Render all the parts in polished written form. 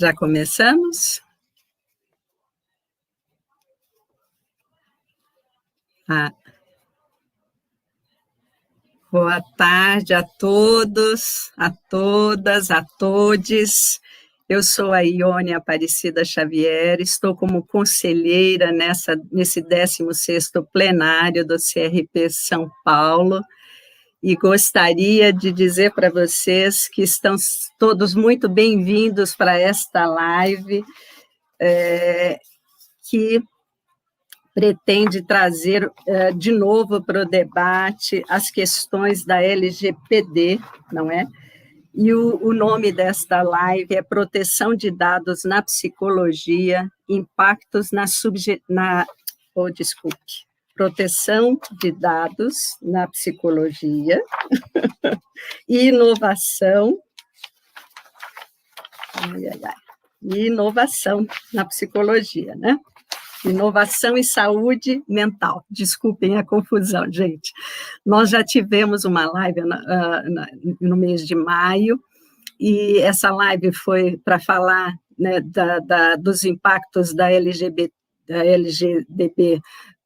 Já começamos? Boa tarde a todos, a todas, a todes. Eu sou a Ione Aparecida Xavier, estou como conselheira nesse 16º plenário do CRP São Paulo, e gostaria de dizer para vocês que estão todos muito bem-vindos para esta live, que pretende trazer de novo para o debate as questões da LGPD, não é? E o nome desta live é Proteção de Dados na Psicologia, Impactos Proteção de Dados na Psicologia e Inovação. E inovação na psicologia, né? Inovação e saúde mental. Desculpem a confusão, gente. Nós já tivemos uma live no mês de maio, e essa live foi para falar, né, dos impactos da LGBD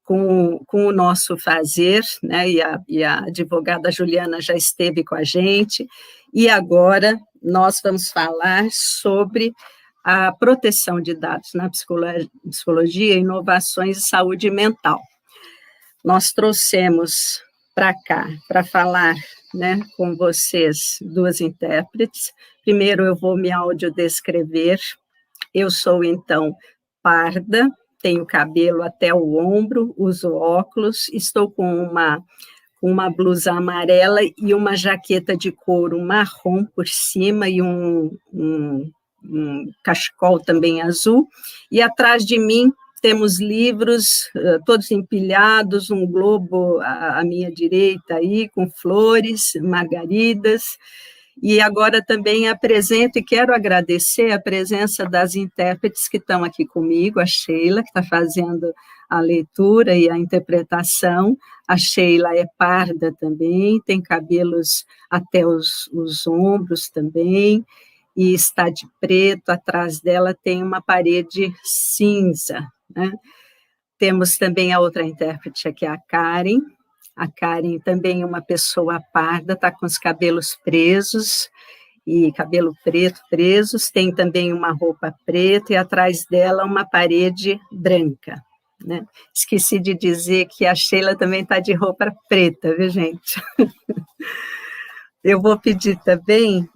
com o nosso fazer, né, e a advogada Juliana já esteve com a gente, e agora nós vamos falar sobre a proteção de dados na psicologia, inovações e saúde mental. Nós trouxemos para cá, para falar, né, com vocês, duas intérpretes. Primeiro eu vou me audiodescrever. Eu sou, então, parda, tenho cabelo até o ombro, uso óculos, estou com uma blusa amarela e uma jaqueta de couro marrom por cima e um cachecol também azul, e atrás de mim temos livros, todos empilhados, um globo à minha direita aí, com flores, margaridas, e agora também apresento e quero agradecer a presença das intérpretes que estão aqui comigo, a Sheila, que está fazendo a leitura e a interpretação. A Sheila é parda também, tem cabelos até os ombros também, e está de preto, atrás dela tem uma parede cinza, né? Temos também a outra intérprete aqui, a Karen também é uma pessoa parda, está com os cabelos presos, e cabelo preto presos, tem também uma roupa preta, e atrás dela uma parede branca, né? Esqueci de dizer que a Sheila também está de roupa preta, viu, gente? Eu vou pedir também,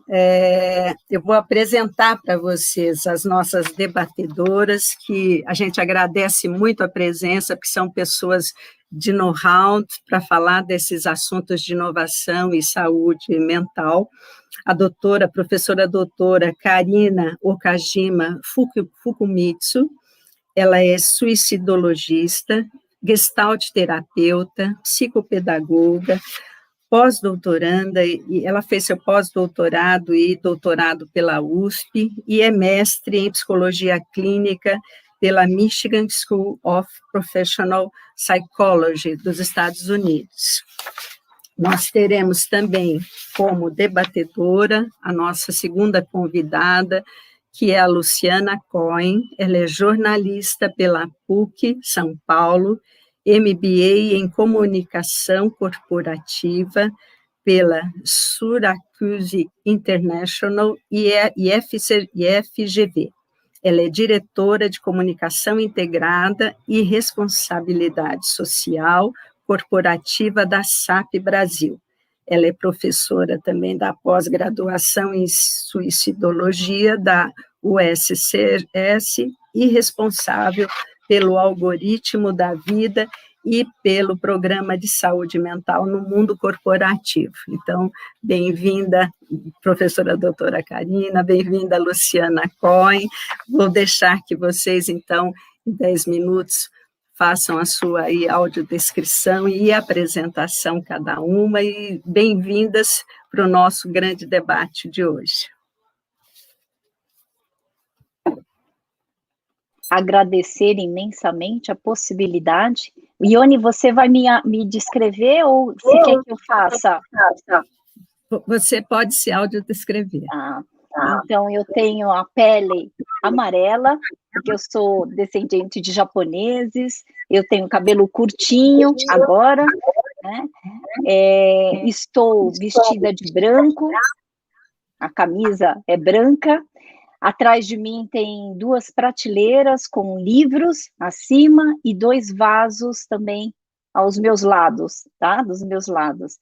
eu vou apresentar para vocês as nossas debatedoras, que a gente agradece muito a presença, porque são pessoas de know-how para falar desses assuntos de inovação e saúde mental. A professora doutora Karina Okajima Fukumitsu, ela é suicidologista, gestalt terapeuta, psicopedagoga, pós-doutoranda, e ela fez seu pós-doutorado e doutorado pela USP, e é mestre em psicologia clínica pela Michigan School of Professional Psychology dos Estados Unidos. Nós teremos também como debatedora a nossa segunda convidada, que é a Luciana Cohen. Ela é jornalista pela PUC São Paulo, MBA em Comunicação Corporativa pela Syracuse International e FGV. Ela é diretora de Comunicação Integrada e Responsabilidade Social Corporativa da SAP Brasil. Ela é professora também da pós-graduação em Suicidologia da USCS e responsável pelo algoritmo da vida e pelo programa de saúde mental no mundo corporativo. Então, bem-vinda, professora doutora Karina, bem-vinda, Luciana Cohen. Vou deixar que vocês, então, em 10 minutos, façam a sua aí audiodescrição e apresentação cada uma, e bem-vindas para o nosso grande debate de hoje. Agradecer imensamente a possibilidade. Ione, você vai me descrever ou você quer que eu faça? Você pode se audiodescrever. Então, eu tenho a pele amarela, porque eu sou descendente de japoneses, eu tenho cabelo curtinho agora, né? Estou vestida de branco, a camisa é branca. Atrás de mim tem 2 prateleiras com livros acima e 2 vasos também aos meus lados, tá? Dos meus lados.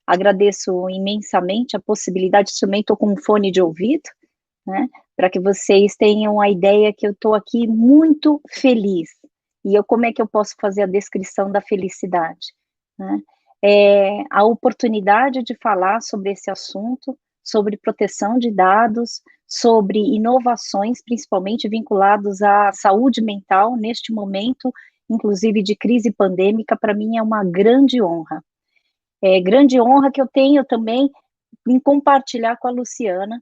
Agradeço imensamente a possibilidade, também estou com um fone de ouvido, né? Para que vocês tenham a ideia que eu estou aqui muito feliz. E como é que eu posso fazer a descrição da felicidade, né? A oportunidade de falar sobre esse assunto, sobre proteção de dados, sobre inovações, principalmente vinculados à saúde mental, neste momento, inclusive de crise pandêmica, para mim é uma grande honra. Grande honra que eu tenho também em compartilhar com a Luciana,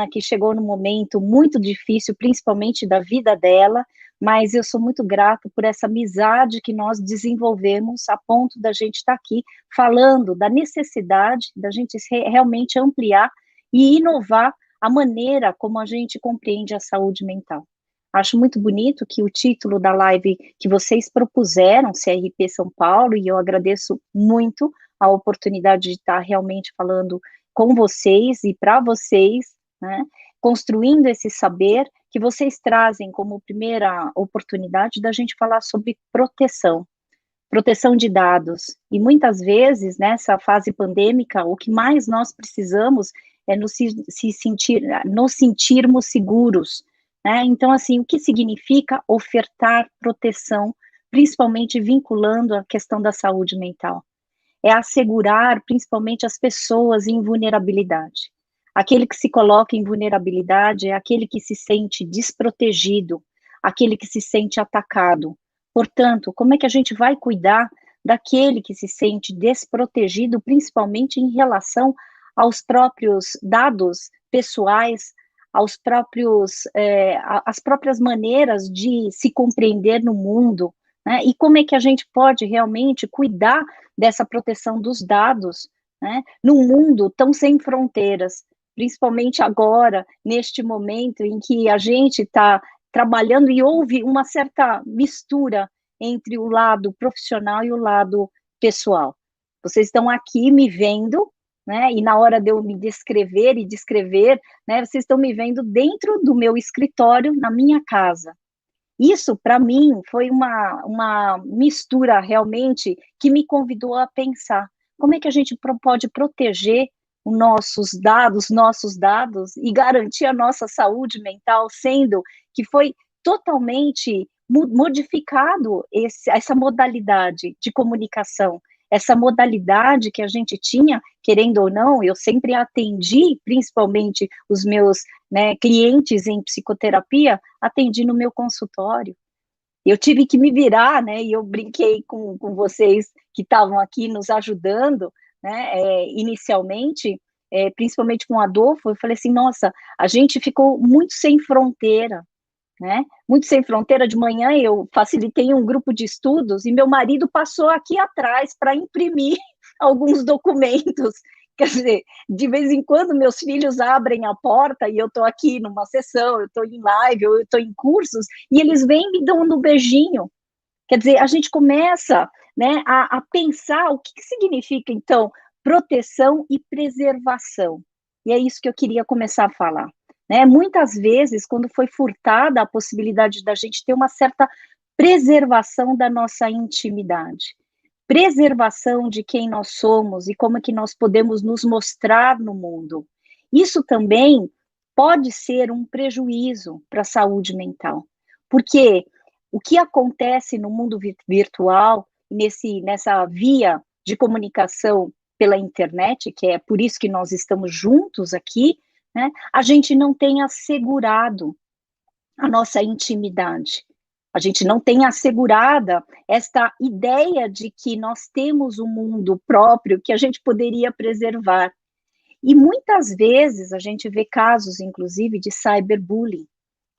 que chegou num momento muito difícil, principalmente da vida dela, mas eu sou muito grato por essa amizade que nós desenvolvemos a ponto da gente estar aqui falando da necessidade da gente realmente ampliar e inovar a maneira como a gente compreende a saúde mental. Acho muito bonito que o título da live que vocês propuseram, CRP São Paulo, e eu agradeço muito a oportunidade de estar realmente falando com vocês e para vocês, né, construindo esse saber que vocês trazem como primeira oportunidade da gente falar sobre proteção de dados. E muitas vezes, nessa fase pandêmica, o que mais nós precisamos é nos sentirmos seguros, né? Então, assim, o que significa ofertar proteção, principalmente vinculando a questão da saúde mental? É assegurar, principalmente, as pessoas em vulnerabilidade. Aquele que se coloca em vulnerabilidade é aquele que se sente desprotegido, aquele que se sente atacado. Portanto, como é que a gente vai cuidar daquele que se sente desprotegido, principalmente em relação aos próprios dados pessoais, às próprias maneiras de se compreender no mundo, né? E como é que a gente pode realmente cuidar dessa proteção dos dados, né? Num mundo tão sem fronteiras, principalmente agora, neste momento em que a gente está trabalhando e houve uma certa mistura entre o lado profissional e o lado pessoal. Vocês estão aqui me vendo, né? E na hora de eu me descrever e descrever, né? Vocês estão me vendo dentro do meu escritório, na minha casa. Isso, para mim, foi uma mistura realmente que me convidou a pensar como é que a gente pode proteger os nossos dados e garantir a nossa saúde mental, sendo que foi totalmente modificado essa modalidade de comunicação, essa modalidade que a gente tinha, querendo ou não, eu sempre atendi, principalmente os meus, né, clientes em psicoterapia, atendi no meu consultório. Eu tive que me virar, né, e eu brinquei com vocês que estavam aqui nos ajudando, né, inicialmente, principalmente com o Adolfo, eu falei assim, nossa, a gente ficou muito sem fronteira, né? Muito sem fronteira. De manhã eu facilitei um grupo de estudos e meu marido passou aqui atrás para imprimir alguns documentos. Quer dizer, de vez em quando meus filhos abrem a porta e eu estou aqui numa sessão, eu estou em live, eu estou em cursos, e eles vêm e me dão um beijinho. Quer dizer, a gente começa, né, a pensar o que significa, então, proteção e preservação. E é isso que eu queria começar a falar. Né? Muitas vezes, quando foi furtada a possibilidade da gente ter uma certa preservação da nossa intimidade, preservação de quem nós somos e como é que nós podemos nos mostrar no mundo. Isso também pode ser um prejuízo para a saúde mental, porque o que acontece no mundo virtual, nessa via de comunicação pela internet, que é por isso que nós estamos juntos aqui, né, a gente não tem assegurado a nossa intimidade. A gente não tem assegurada esta ideia de que nós temos um mundo próprio que a gente poderia preservar. E muitas vezes a gente vê casos, inclusive, de cyberbullying,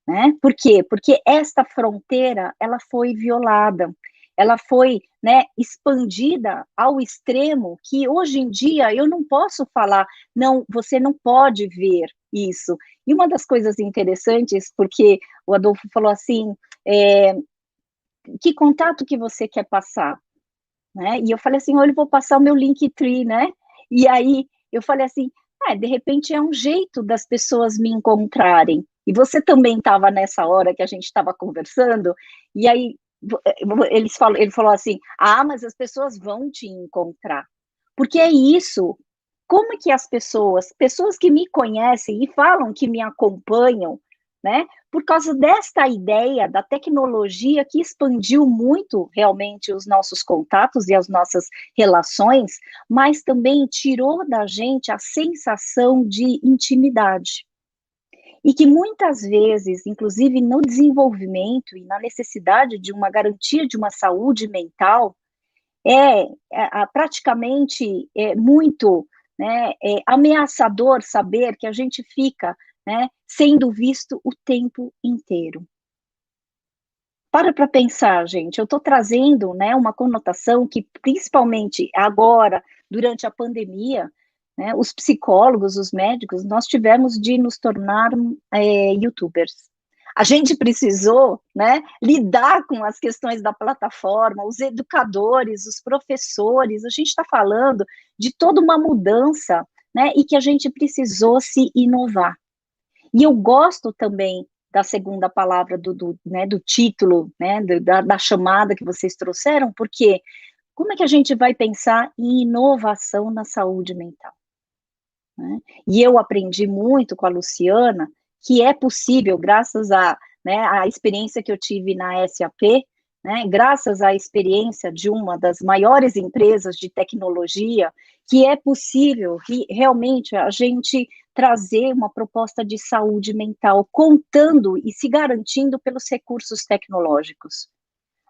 né? Por quê? Porque esta fronteira, ela foi violada, ela foi, né, expandida ao extremo que hoje em dia eu não posso falar, não, você não pode ver, isso. E uma das coisas interessantes, porque o Adolfo falou assim, que contato que você quer passar? Né? E eu falei assim, olha, eu vou passar o meu Linktree, né? E aí eu falei assim, de repente é um jeito das pessoas me encontrarem. E você também estava nessa hora que a gente estava conversando, e aí ele falou assim, mas as pessoas vão te encontrar. Porque é isso. Como que as pessoas que me conhecem e falam que me acompanham, né? Por causa desta ideia da tecnologia que expandiu muito realmente os nossos contatos e as nossas relações, mas também tirou da gente a sensação de intimidade. E que muitas vezes, inclusive no desenvolvimento e na necessidade de uma garantia de uma saúde mental, praticamente muito, né, ameaçador saber que a gente fica, né, sendo visto o tempo inteiro. Para pensar, gente, eu estou trazendo, né, uma conotação que, principalmente agora, durante a pandemia, né, os psicólogos, os médicos, nós tivemos de nos tornar youtubers. A gente precisou, né, lidar com as questões da plataforma, os educadores, os professores, a gente está falando de toda uma mudança, né, e que a gente precisou se inovar. E eu gosto também da segunda palavra né, do título, né, da chamada que vocês trouxeram, porque como é que a gente vai pensar em inovação na saúde mental? Né? E eu aprendi muito com a Luciana que é possível, graças à experiência que eu tive na SAP, né, graças à experiência de uma das maiores empresas de tecnologia, que é possível realmente a gente trazer uma proposta de saúde mental, contando e se garantindo pelos recursos tecnológicos.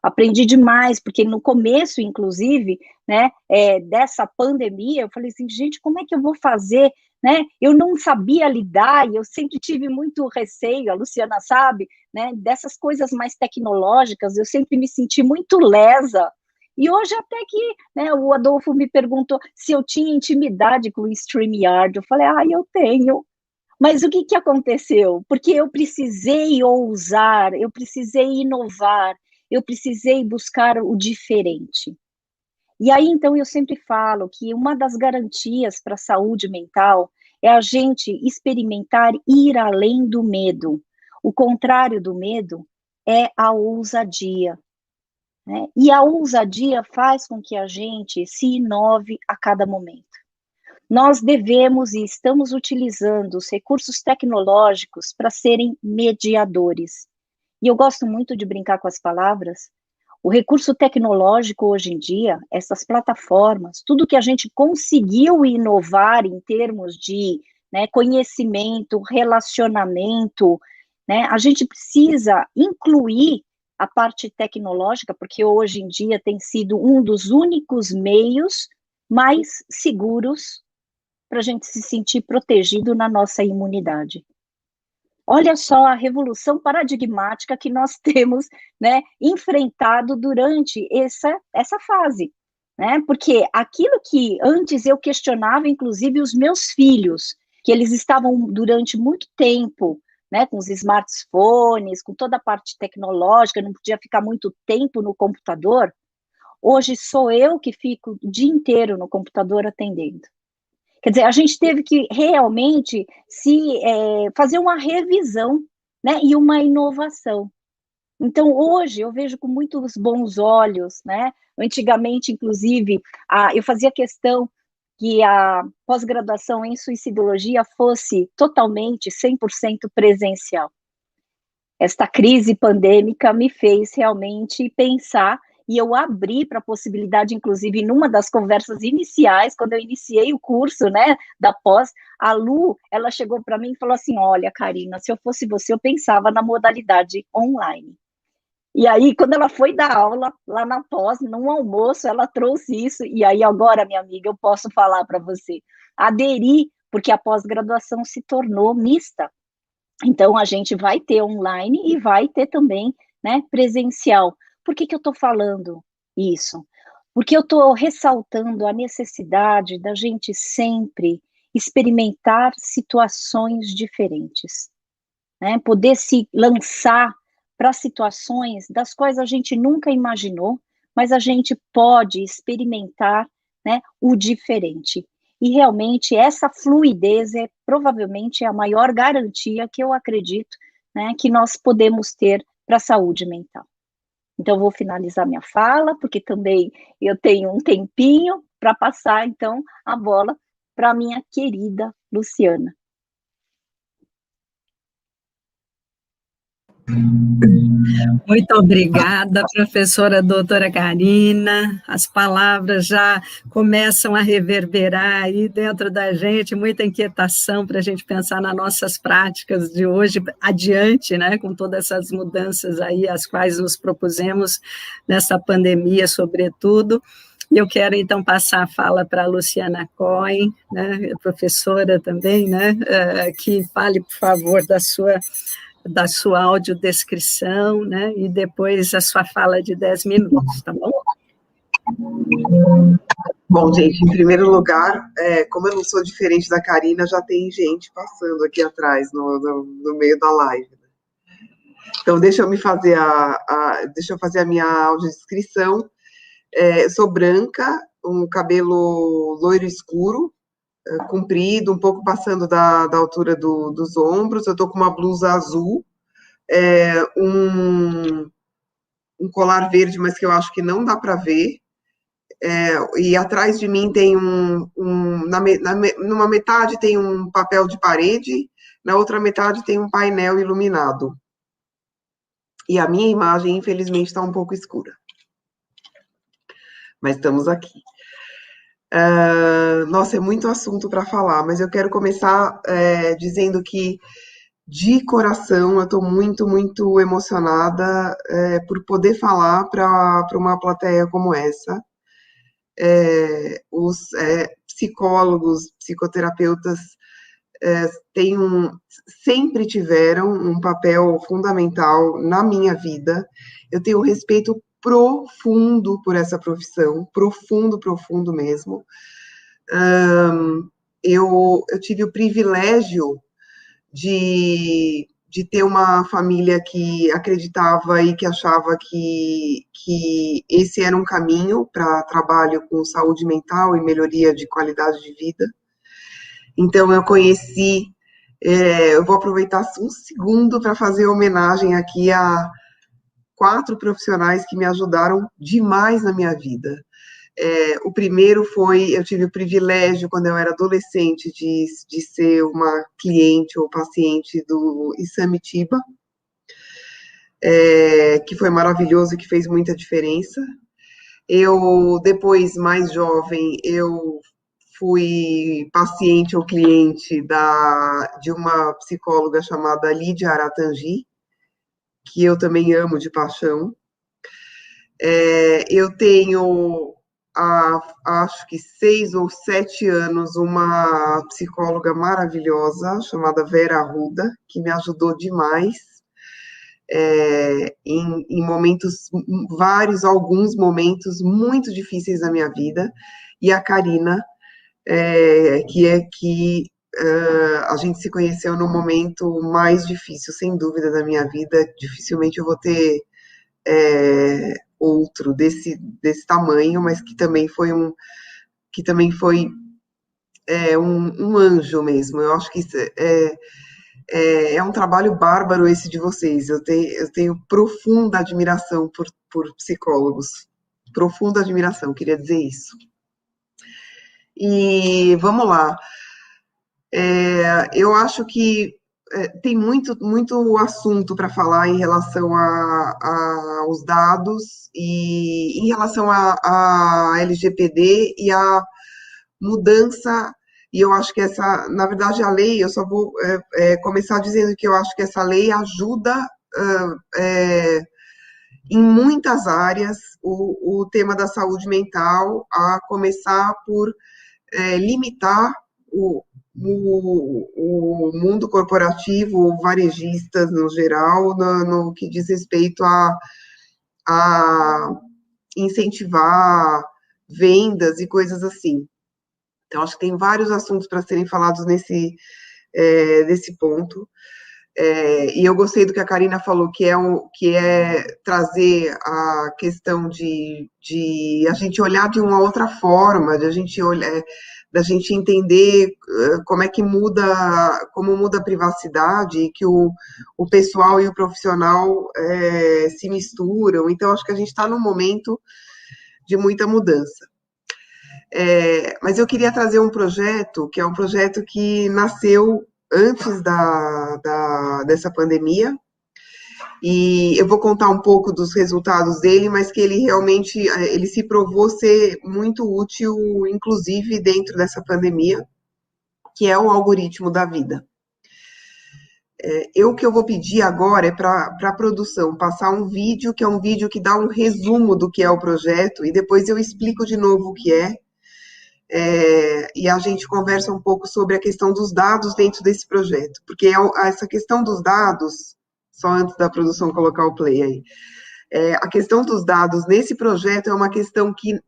Aprendi demais, porque no começo, inclusive, né, dessa pandemia, eu falei assim, gente, como é que eu vou fazer, né? Eu não sabia lidar, e eu sempre tive muito receio, a Luciana sabe, né, dessas coisas mais tecnológicas, eu sempre me senti muito lesa. E hoje até que, né, o Adolfo me perguntou se eu tinha intimidade com o StreamYard, eu falei, eu tenho. Mas o que aconteceu? Porque eu precisei ousar, eu precisei inovar, eu precisei buscar o diferente. E aí, então, eu sempre falo que uma das garantias para a saúde mental é a gente experimentar ir além do medo. O contrário do medo é a ousadia. Né? E a ousadia faz com que a gente se inove a cada momento. Nós devemos e estamos utilizando os recursos tecnológicos para serem mediadores. E eu gosto muito de brincar com as palavras. O recurso tecnológico hoje em dia, essas plataformas, tudo que a gente conseguiu inovar em termos de, né, conhecimento, relacionamento, né, a gente precisa incluir a parte tecnológica, porque hoje em dia tem sido um dos únicos meios mais seguros para a gente se sentir protegido na nossa imunidade. Olha só a revolução paradigmática que nós temos, né, enfrentado durante essa fase, né? Porque aquilo que antes eu questionava, inclusive os meus filhos, que eles estavam durante muito tempo, né, com os smartphones, com toda a parte tecnológica, não podia ficar muito tempo no computador. Hoje sou eu que fico o dia inteiro no computador atendendo. Quer dizer, a gente teve que realmente fazer uma revisão, né, e uma inovação. Então, hoje, eu vejo com muitos bons olhos, né? Antigamente, inclusive, eu fazia questão que a pós-graduação em suicidologia fosse totalmente, 100% presencial. Esta crise pandêmica me fez realmente pensar e eu abri para a possibilidade, inclusive, numa das conversas iniciais, quando eu iniciei o curso, né, da pós, a Lu, ela chegou para mim e falou assim, olha, Karina, se eu fosse você, eu pensava na modalidade online. E aí, quando ela foi dar aula, lá na pós, num almoço, ela trouxe isso, e aí agora, minha amiga, eu posso falar para você, aderi, porque a pós-graduação se tornou mista. Então, a gente vai ter online e vai ter também, né, presencial. Por que eu estou falando isso? Porque eu estou ressaltando a necessidade da gente sempre experimentar situações diferentes, né? Poder se lançar para situações das quais a gente nunca imaginou, mas a gente pode experimentar, né, o diferente. E realmente essa fluidez é provavelmente a maior garantia que eu acredito, né, que nós podemos ter para a saúde mental. Então, vou finalizar minha fala, porque também eu tenho um tempinho para passar, então, a bola para a minha querida Luciana. Muito obrigada, professora doutora Karina. As palavras já começam a reverberar aí dentro da gente, muita inquietação para a gente pensar nas nossas práticas de hoje adiante, né, com todas essas mudanças aí, as quais nos propusemos nessa pandemia, sobretudo. E eu quero, então, passar a fala para a Luciana Cohen, né, professora também, né, que fale, por favor, da sua audiodescrição, né, e depois a sua fala de 10 minutos, tá bom? Bom, gente, em primeiro lugar, como eu não sou diferente da Karina, já tem gente passando aqui atrás, no meio da live. Então, deixa eu fazer a minha audiodescrição. Eu sou branca, um cabelo loiro escuro, comprido, um pouco passando da altura dos ombros. Eu tô com uma blusa azul, um colar verde, mas que eu acho que não dá para ver. E atrás de mim tem numa metade tem um papel de parede, na outra metade tem um painel iluminado. E a minha imagem, infelizmente, está um pouco escura. Mas estamos aqui. Nossa, é muito assunto para falar, mas eu quero começar dizendo que, de coração, eu estou muito, muito emocionada por poder falar para uma plateia como essa. Os psicólogos, psicoterapeutas sempre tiveram um papel fundamental na minha vida. Eu tenho um respeito profundo por essa profissão, profundo, profundo mesmo. Eu tive o privilégio de ter uma família que acreditava e que achava que esse era um caminho para trabalho com saúde mental e melhoria de qualidade de vida. Então, eu conheci, eu vou aproveitar um segundo para fazer homenagem aqui a 4 profissionais que me ajudaram demais na minha vida. O primeiro foi, eu tive o privilégio, quando eu era adolescente, de ser uma cliente ou paciente do Isamitiba, que foi maravilhoso e que fez muita diferença. Depois, mais jovem, eu fui paciente ou cliente de uma psicóloga chamada Lídia Aratangi, que eu também amo de paixão. Eu tenho, acho que 6 ou 7 anos, uma psicóloga maravilhosa chamada Vera Arruda, que me ajudou demais em momentos, alguns momentos muito difíceis da minha vida, e a Karina, que a gente se conheceu no momento mais difícil, sem dúvida, da minha vida. Dificilmente eu vou ter outro desse tamanho, mas que também foi um anjo mesmo. Eu acho que isso é um trabalho bárbaro esse de vocês. Eu tenho profunda admiração por psicólogos, profunda admiração, queria dizer isso. E vamos lá. Eu acho que tem muito, muito assunto para falar em relação aos dados e em relação a LGPD e a mudança. E eu acho que na verdade, a lei, eu só vou começar dizendo que eu acho que essa lei ajuda em muitas áreas o tema da saúde mental, a começar por limitar o mundo corporativo, varejistas no geral, no que diz respeito a incentivar vendas e coisas assim. Então, acho que tem vários assuntos para serem falados nesse ponto. E eu gostei do que a Karina falou, que é trazer a questão de a gente olhar de uma outra forma, da gente entender como muda a privacidade, e que o pessoal e o profissional se misturam. Então, acho que a gente está num momento de muita mudança. Mas eu queria trazer um projeto, que é um projeto que nasceu antes dessa pandemia, e eu vou contar um pouco dos resultados dele, mas que ele realmente ele se provou ser muito útil, inclusive dentro dessa pandemia, que é o algoritmo da vida. O que eu vou pedir agora é para a produção passar um vídeo, que é um vídeo que dá um resumo do que é o projeto, e depois eu explico de novo o que é, e a gente conversa um pouco sobre a questão dos dados dentro desse projeto, porque essa questão dos dados, só antes da produção colocar o play aí, a questão dos dados nesse projeto é uma questão que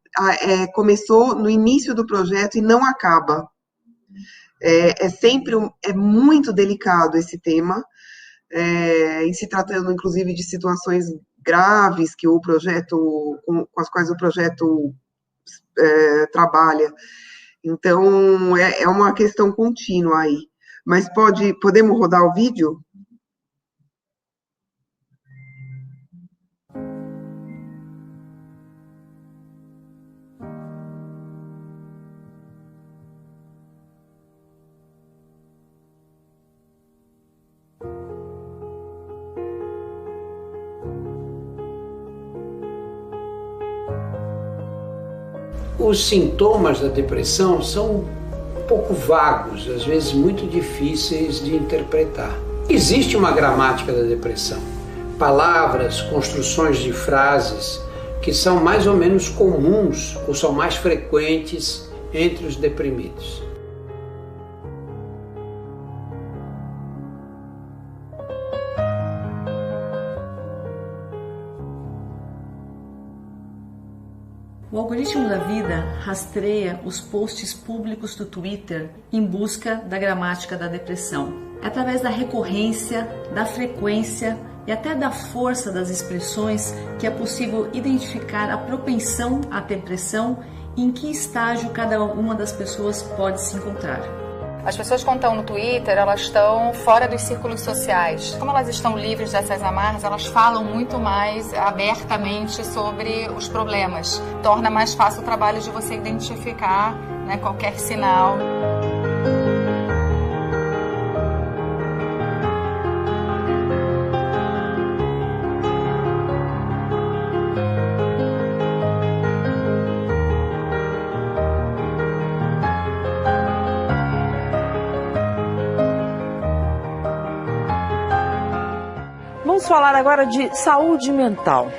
começou no início do projeto e não acaba. É muito delicado esse tema, em se tratando, inclusive, de situações graves que com as quais o projeto trabalha. Então, é uma questão contínua aí. Mas podemos rodar o vídeo? Os sintomas da depressão são um pouco vagos, às vezes muito difíceis de interpretar. Existe uma gramática da depressão, palavras, construções de frases que são mais ou menos comuns ou são mais frequentes entre os deprimidos. O algoritmo da vida rastreia os posts públicos do Twitter em busca da gramática da depressão. É através da recorrência, da frequência e até da força das expressões que é possível identificar a propensão à depressão e em que estágio cada uma das pessoas pode se encontrar. As pessoas, quando estão no Twitter, elas estão fora dos círculos sociais. Como elas estão livres dessas amarras, elas falam muito mais abertamente sobre os problemas. Torna mais fácil o trabalho de você identificar, né, qualquer sinal. Vamos falar agora de saúde mental.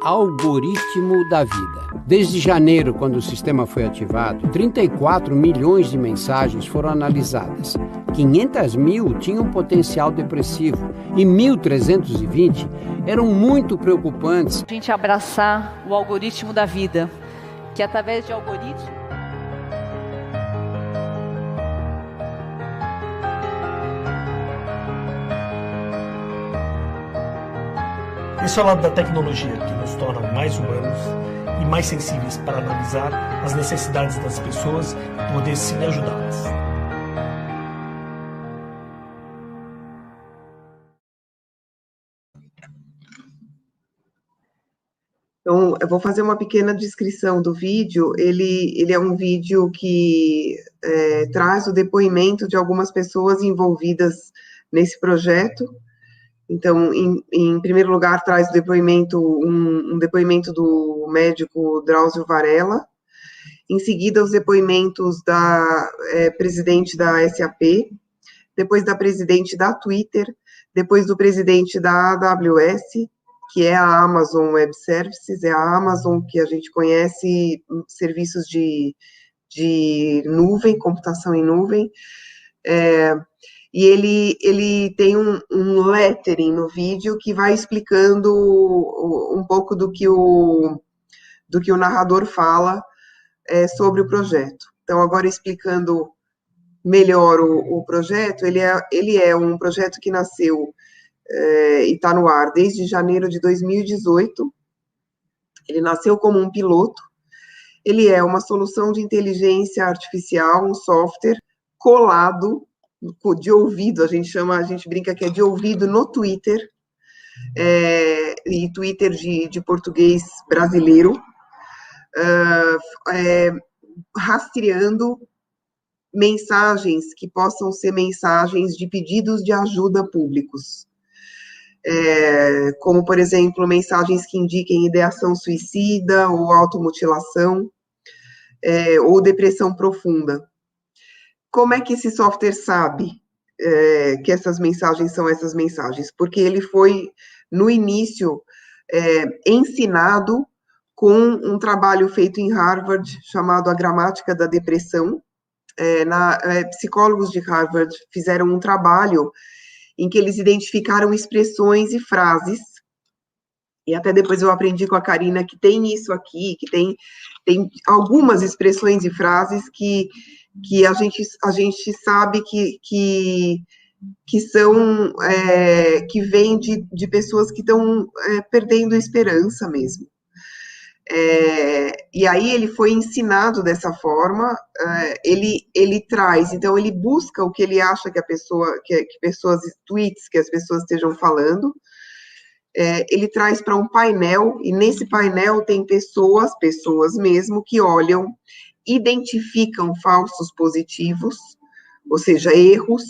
Algoritmo da vida. Desde janeiro, quando o sistema foi ativado, 34 milhões de mensagens foram analisadas. 500 mil tinham potencial depressivo e 1.320 eram muito preocupantes. A gente abraçar o algoritmo da vida, que através de algoritmos Esse é o lado da tecnologia, que nos torna mais humanos e mais sensíveis para analisar as necessidades das pessoas e poder sim ajudá-las. Então, eu vou fazer uma pequena descrição do vídeo. Ele é um vídeo que traz o depoimento de algumas pessoas envolvidas nesse projeto. Então, em primeiro lugar, traz um depoimento do médico Drauzio Varela. Em seguida, os depoimentos da presidente da SAP, depois da presidente da Twitter, depois do presidente da AWS, que é a Amazon Web Services, é a Amazon que a gente conhece, serviços de nuvem, computação em nuvem. E ele tem um lettering no vídeo que vai explicando um pouco do que o narrador fala sobre o projeto. Então, agora explicando melhor o projeto, ele é um projeto que nasceu e está no ar desde janeiro de 2018. Ele nasceu como um piloto. Ele é uma solução de inteligência artificial, um software colado de ouvido, a gente brinca que é de ouvido no Twitter, e Twitter de português brasileiro, rastreando mensagens que possam ser mensagens de pedidos de ajuda públicos. Como, por exemplo, mensagens que indiquem ideação suicida ou automutilação, ou depressão profunda. Como é que esse software sabe que essas mensagens são essas mensagens? Porque ele foi, no início, ensinado com um trabalho feito em Harvard, chamado A Gramática da Depressão. Psicólogos de Harvard fizeram um trabalho em que eles identificaram expressões e frases, e até depois eu aprendi com a Karina que tem isso aqui, que tem algumas expressões e frases que a gente sabe que são, que vêm de pessoas que estão perdendo a esperança mesmo. E aí ele foi ensinado dessa forma, ele traz, então ele busca o que ele acha que tweets que as pessoas estejam falando, ele traz para um painel, e nesse painel tem pessoas mesmo, que olham, identificam falsos positivos, ou seja, erros,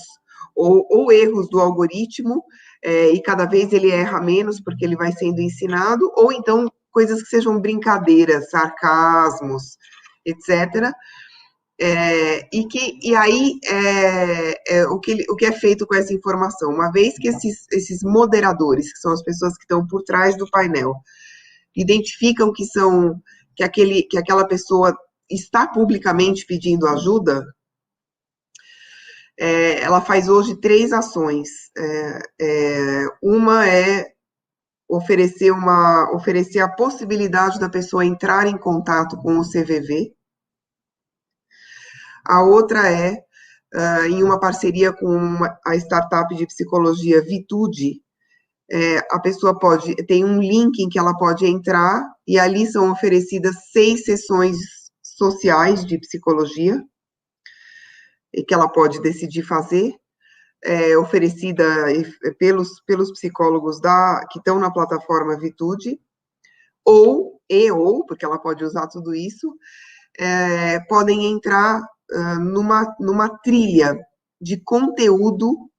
ou erros do algoritmo, e cada vez ele erra menos, porque ele vai sendo ensinado, ou então coisas que sejam brincadeiras, sarcasmos, etc., e aí, o que é feito com essa informação? Uma vez que esses moderadores, que são as pessoas que estão por trás do painel, identificam que aquela pessoa está publicamente pedindo ajuda, ela faz hoje 3 ações. Uma é oferecer a possibilidade da pessoa entrar em contato com o CVV. A outra em uma parceria com a startup de psicologia Vitude, a pessoa tem um link em que ela pode entrar, e ali são oferecidas 6 sessões sociais de psicologia, e que ela pode decidir fazer, oferecida pelos psicólogos que estão na plataforma Vitude, ou, porque ela pode usar tudo isso, podem entrar numa trilha de conteúdo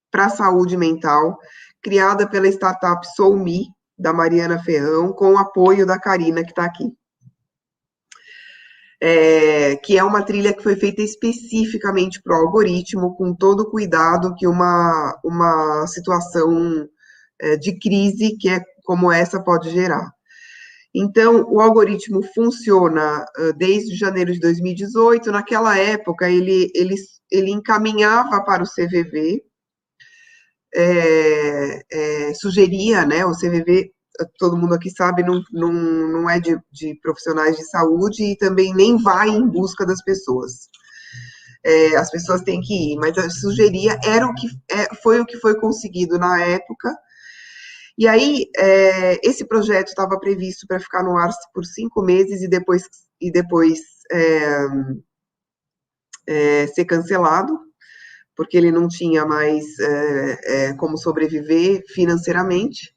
para a saúde mental, criada pela startup SoulMe, da Mariana Ferrão, com o apoio da Karina, que está aqui. Que é uma trilha que foi feita especificamente para o algoritmo, com todo o cuidado que uma situação de crise como essa pode gerar. Então, o algoritmo funciona desde janeiro de 2018. Naquela época, ele encaminhava para o CVV, sugeria, né, o CVV, todo mundo aqui sabe, não é de profissionais de saúde, e também nem vai em busca das pessoas. As pessoas têm que ir, mas a sugeria foi o que foi conseguido na época. E aí, esse projeto estava previsto para ficar no ar por 5 meses e depois ser cancelado, porque ele não tinha mais como sobreviver financeiramente.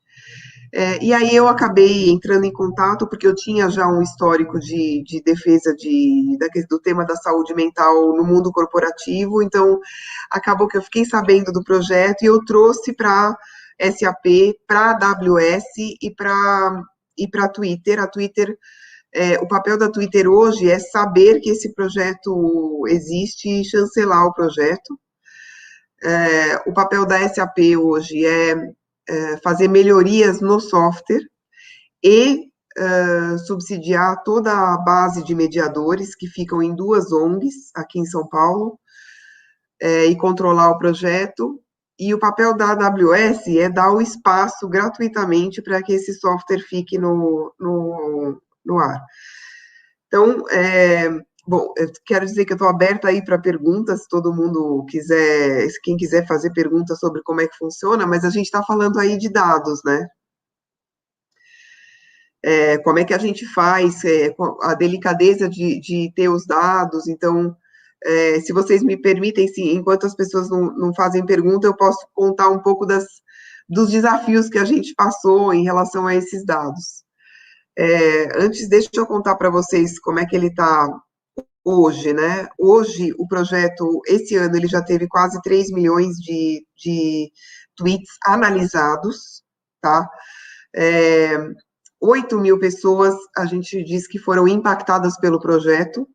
E aí eu acabei entrando em contato, porque eu tinha já um histórico de defesa do tema da saúde mental no mundo corporativo, então acabou que eu fiquei sabendo do projeto e eu trouxe para SAP, para a AWS e para Twitter. A Twitter, o papel da Twitter hoje é saber que esse projeto existe e chancelar o projeto. O papel da SAP hoje é fazer melhorias no software e subsidiar toda a base de mediadores que ficam em 2 ONGs aqui em São Paulo, e controlar o projeto. E o papel da AWS é dar o espaço gratuitamente para que esse software fique no ar. Então, Bom, eu quero dizer que eu estou aberta aí para perguntas, se todo mundo quiser, quem quiser fazer perguntas sobre como é que funciona, mas a gente está falando aí de dados, né? Como é que a gente faz, a delicadeza de ter os dados. Então, se vocês me permitem, sim, enquanto as pessoas não fazem pergunta, eu posso contar um pouco dos desafios que a gente passou em relação a esses dados. Antes, deixa eu contar para vocês como é que ele está hoje, né? Hoje, o projeto, esse ano, ele já teve quase 3 milhões de tweets analisados, tá? 8 mil pessoas, a gente diz que foram impactadas pelo projeto,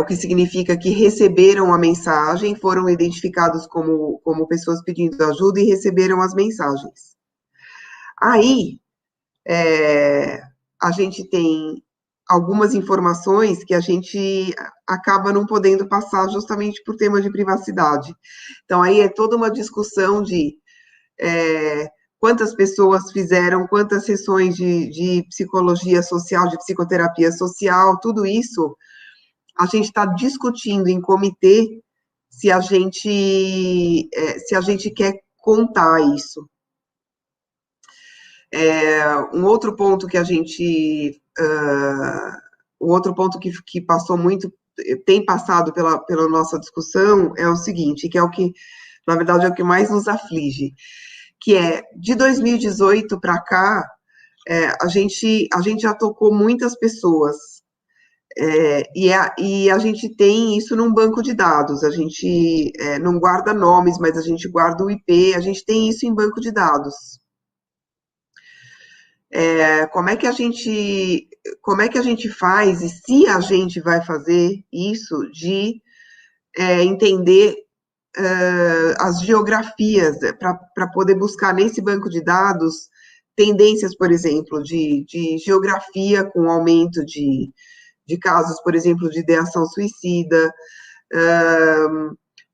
o que significa que receberam a mensagem, foram identificados como pessoas pedindo ajuda e receberam as mensagens. Aí, a gente tem algumas informações que a gente acaba não podendo passar justamente por tema de privacidade. Então, aí é toda uma discussão de quantas pessoas fizeram, quantas sessões de psicologia social, de psicoterapia social, tudo isso a gente está discutindo em comitê se a gente quer contar isso. Um outro ponto que a gente, que passou muito, tem passado pela nossa discussão é o seguinte, que é o que, na verdade, é o que mais nos aflige, que é, de 2018 para cá, a gente já tocou muitas pessoas, e a gente tem isso num banco de dados, a gente não guarda nomes, mas a gente guarda o IP, a gente tem isso em banco de dados. Como é que a gente faz, e se a gente vai fazer isso, de entender as geografias, para poder buscar nesse banco de dados tendências, por exemplo, de geografia com aumento de casos, por exemplo, de ideação suicida,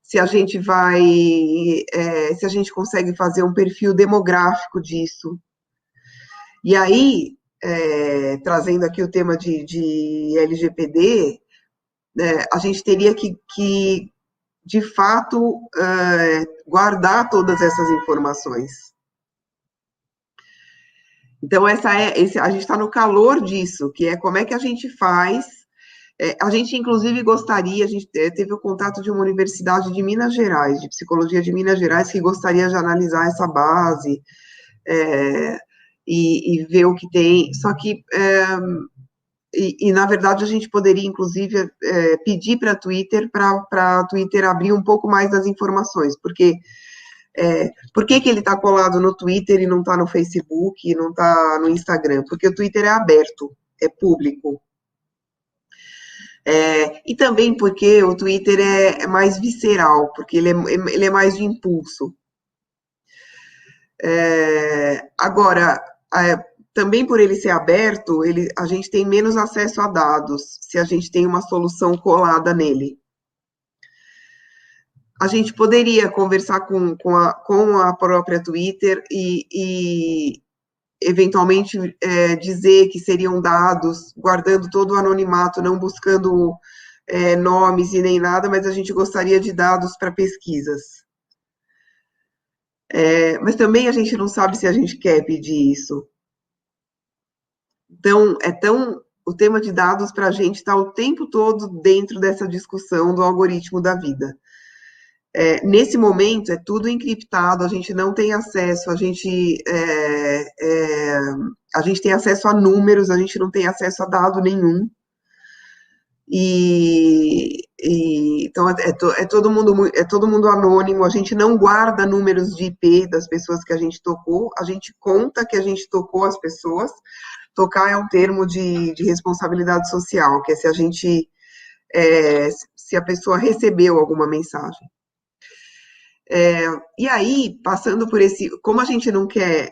se a gente consegue fazer um perfil demográfico disso. E aí, trazendo aqui o tema de LGPD, a gente teria que de fato, guardar todas essas informações. Então, a gente está no calor disso, que é como é que a gente faz. A gente, inclusive, gostaria, a gente teve o contato de uma universidade de Minas Gerais, de psicologia de Minas Gerais, que gostaria de analisar essa base, e ver o que tem, só que, na verdade, a gente poderia, inclusive, pedir para Twitter abrir um pouco mais das informações, porque por que ele está colado no Twitter e não está no Facebook, e não está no Instagram? Porque o Twitter é aberto, é público. E também porque o Twitter é mais visceral, porque ele é mais de impulso. Agora, também por ele ser aberto, a gente tem menos acesso a dados, se a gente tem uma solução colada nele. A gente poderia conversar com a própria Twitter e eventualmente, dizer que seriam dados, guardando todo o anonimato, não buscando nomes e nem nada, mas a gente gostaria de dados para pesquisas. Mas também a gente não sabe se a gente quer pedir isso. Então, o tema de dados para a gente está o tempo todo dentro dessa discussão do algoritmo da vida. Nesse momento, é tudo encriptado, a gente não tem acesso, a gente tem acesso a números, a gente não tem acesso a dado nenhum. Então, é todo mundo anônimo, a gente não guarda números de IP das pessoas que a gente tocou, a gente conta que a gente tocou as pessoas. Tocar é um termo de responsabilidade social, que é se a pessoa recebeu alguma mensagem. E aí, passando por como a gente não quer,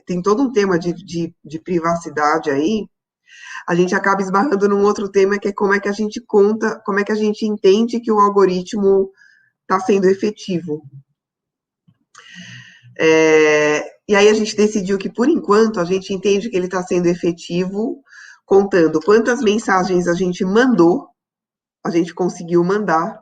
tem todo um tema de privacidade aí, a gente acaba esbarrando num outro tema, que é como é que a gente conta, como é que a gente entende que o algoritmo está sendo efetivo. E aí a gente decidiu que, por enquanto, a gente entende que ele está sendo efetivo contando quantas mensagens a gente mandou, a gente conseguiu mandar,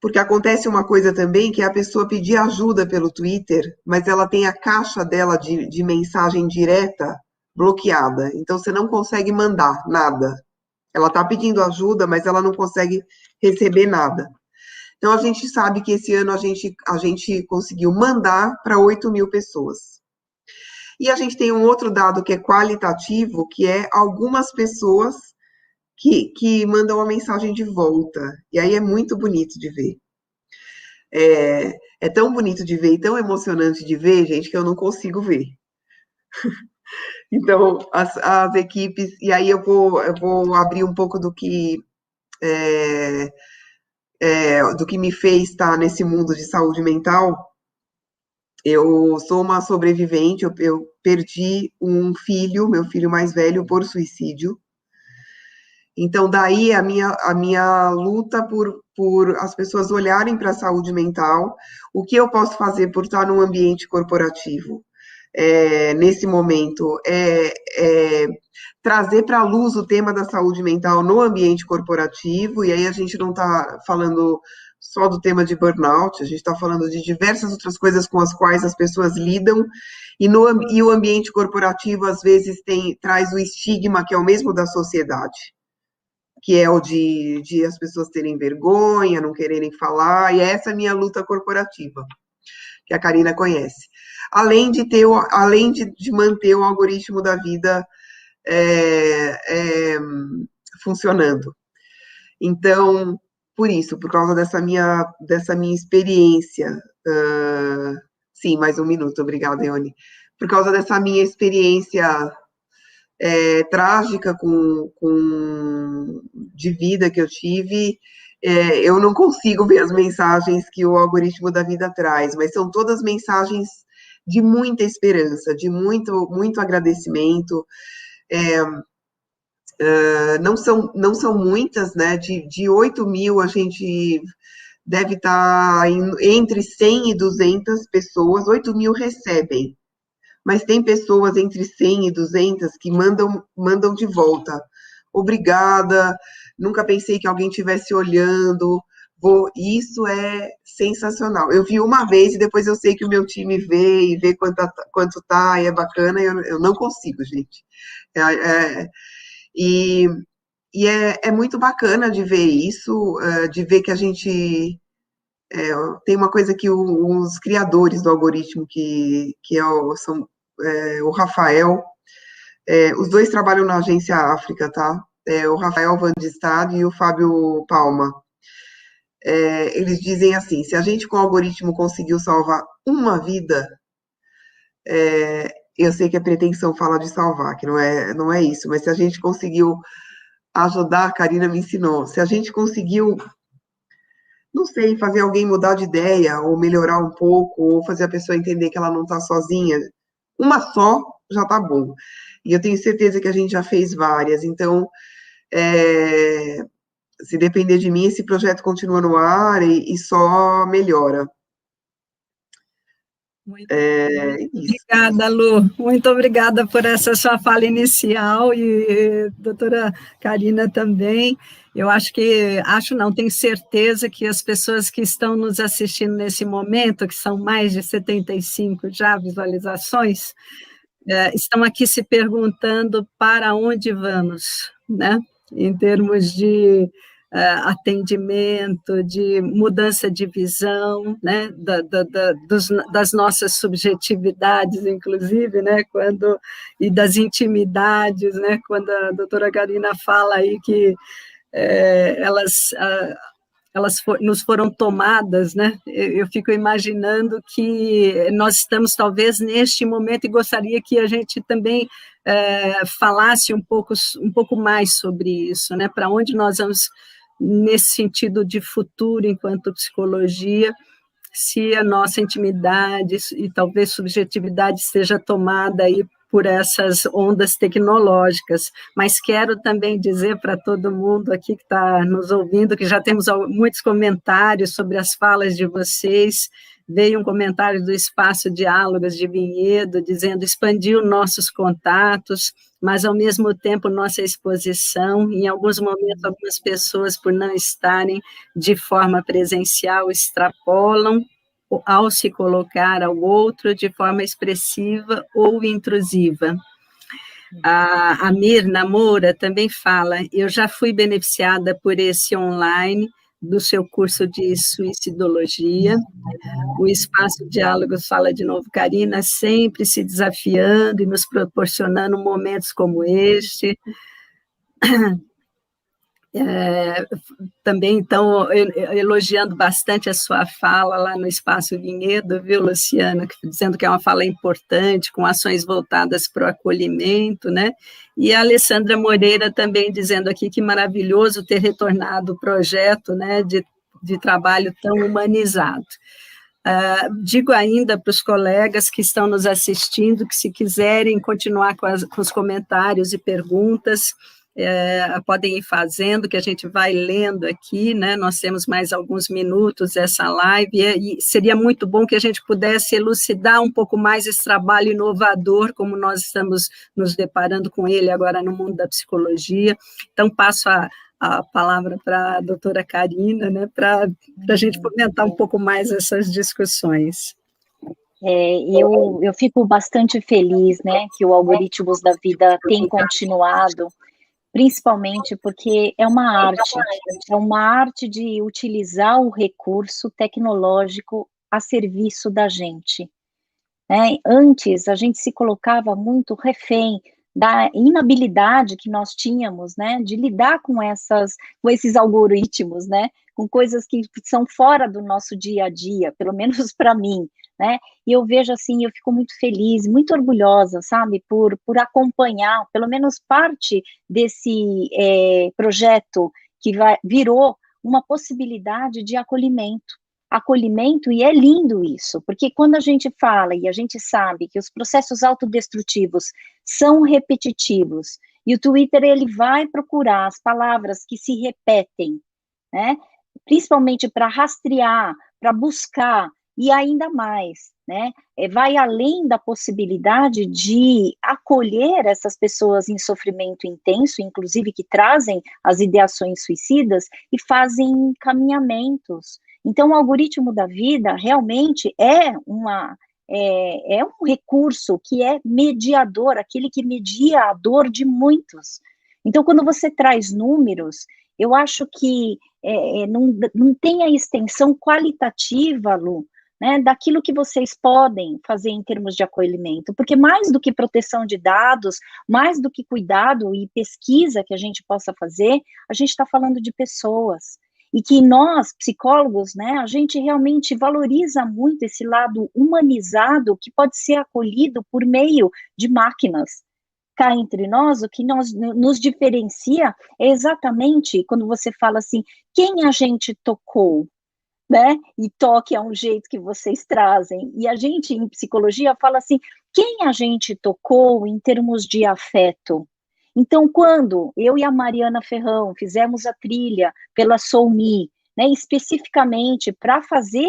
porque acontece uma coisa também, que é a pessoa pedir ajuda pelo Twitter, mas ela tem a caixa dela de mensagem direta bloqueada, então você não consegue mandar nada. Ela está pedindo ajuda, mas ela não consegue receber nada. Então, a gente sabe que esse ano a gente conseguiu mandar para 8.000 pessoas. E a gente tem um outro dado que é qualitativo, que é algumas pessoas que mandam uma mensagem de volta. E aí é muito bonito de ver. É tão bonito de ver e tão emocionante de ver, gente, que eu não consigo ver. Então, as equipes... E aí eu vou abrir um pouco do que me fez estar nesse mundo de saúde mental. Eu sou uma sobrevivente, eu perdi um filho, meu filho mais velho, por suicídio. Então, daí a minha luta por as pessoas olharem para a saúde mental, o que eu posso fazer por estar num ambiente corporativo, nesse momento, trazer para a luz o tema da saúde mental no ambiente corporativo, e aí a gente não está falando só do tema de burnout, a gente está falando de diversas outras coisas com as quais as pessoas lidam, e o ambiente corporativo, às vezes, traz o estigma, que é o mesmo da sociedade, que é o de as pessoas terem vergonha, não quererem falar, e essa é a minha luta corporativa, que a Karina conhece. Além de manter o algoritmo da vida funcionando. Então, por causa dessa minha experiência, sim, mais um minuto, obrigada, Ione. Por causa dessa minha experiência trágica de vida que eu tive, eu não consigo ver as mensagens que o algoritmo da vida traz, mas são todas mensagens de muita esperança, de muito agradecimento. Não são muitas, né? De 8.000, a gente deve estar entre 100 e 200 pessoas, 8.000 recebem, mas tem pessoas entre 100 e 200 que mandam de volta. Obrigada, nunca pensei que alguém estivesse olhando, isso é sensacional. Eu vi uma vez e depois eu sei que o meu time vê e vê quanto tá, e é bacana, eu não consigo, gente. E é muito bacana de ver isso, de ver que a gente... tem uma coisa que os criadores do algoritmo, são o Rafael, os dois trabalham na Agência África, tá? O Rafael Van de Stade e o Fábio Palma. Eles dizem assim, se a gente com o algoritmo conseguiu salvar uma vida, eu sei que a pretensão fala de salvar, que não é isso, mas se a gente conseguiu ajudar, a Karina me ensinou, se a gente conseguiu, não sei, fazer alguém mudar de ideia, ou melhorar um pouco, ou fazer a pessoa entender que ela não está sozinha, uma só já está bom. E eu tenho certeza que a gente já fez várias, então, se depender de mim, esse projeto continua no ar e só melhora. Obrigada, Lu. Muito obrigada por essa sua fala inicial e doutora Karina também. Eu tenho certeza que as pessoas que estão nos assistindo nesse momento, que são mais de 75 já visualizações, estão aqui se perguntando para onde vamos, né? Em termos de atendimento, de mudança de visão, né, das nossas subjetividades, inclusive, né, e das intimidades, né, quando a doutora Karina fala aí que nos foram tomadas, né? Eu fico imaginando que nós estamos talvez neste momento e gostaria que a gente também falasse um pouco mais sobre isso, né? Para onde nós vamos nesse sentido de futuro enquanto psicologia, se a nossa intimidade e talvez subjetividade seja tomada aí por essas ondas tecnológicas. Mas quero também dizer para todo mundo aqui que está nos ouvindo que já temos muitos comentários sobre as falas de vocês. Veio um comentário do Espaço Diálogos de Vinhedo, dizendo: expandiu nossos contatos, mas, ao mesmo tempo, nossa exposição. Em alguns momentos, algumas pessoas, por não estarem de forma presencial, extrapolam ao se colocar ao outro de forma expressiva ou intrusiva. A Mirna Moura também fala: eu já fui beneficiada por esse online do seu curso de suicidologia. O Espaço Diálogos fala de novo, Karina, sempre se desafiando e nos proporcionando momentos como este. Também, então, elogiando bastante a sua fala lá no Espaço Vinhedo, viu, Luciana, dizendo que é uma fala importante, com ações voltadas para o acolhimento, né? E a Alessandra Moreira também dizendo aqui que maravilhoso ter retornado o projeto, né, de trabalho tão humanizado. Digo ainda para os colegas que estão nos assistindo que, se quiserem continuar com os comentários e perguntas, podem ir fazendo, que a gente vai lendo aqui, né? Nós temos mais alguns minutos essa live, e seria muito bom que a gente pudesse elucidar um pouco mais esse trabalho inovador, como nós estamos nos deparando com ele agora no mundo da psicologia. Então, passo a palavra para a doutora Karina, né, para a gente comentar um pouco mais essas discussões. Eu fico bastante feliz, né, que o Algoritmos da Vida tem continuado, principalmente porque é uma arte de utilizar o recurso tecnológico a serviço da gente. Né? Antes, a gente se colocava muito refém da inabilidade que nós tínhamos, né, de lidar com esses algoritmos, né, com coisas que são fora do nosso dia a dia, pelo menos para mim, né, e eu vejo assim, eu fico muito feliz, muito orgulhosa, sabe, por acompanhar, pelo menos parte desse projeto que virou uma possibilidade de acolhimento, e é lindo isso, porque quando a gente fala e a gente sabe que os processos autodestrutivos são repetitivos, e o Twitter ele vai procurar as palavras que se repetem, né, principalmente para rastrear, para buscar, e ainda mais, né, vai além da possibilidade de acolher essas pessoas em sofrimento intenso, inclusive que trazem as ideações suicidas e fazem encaminhamentos. Então, o algoritmo da vida realmente é um recurso que é mediador, aquele que media a dor de muitos. Então, quando você traz números, eu acho que não tem a extensão qualitativa, Lu, né, daquilo que vocês podem fazer em termos de acolhimento, porque mais do que proteção de dados, mais do que cuidado e pesquisa que a gente possa fazer, a gente está falando de pessoas. E que nós, psicólogos, né, a gente realmente valoriza muito esse lado humanizado que pode ser acolhido por meio de máquinas. Cá entre nós, o que nos diferencia é exatamente quando você fala assim, quem a gente tocou, né? E toque é um jeito que vocês trazem. E a gente, em psicologia, fala assim, quem a gente tocou em termos de afeto? Então, quando eu e a Mariana Ferrão fizemos a trilha pela Soumi, né, especificamente para fazer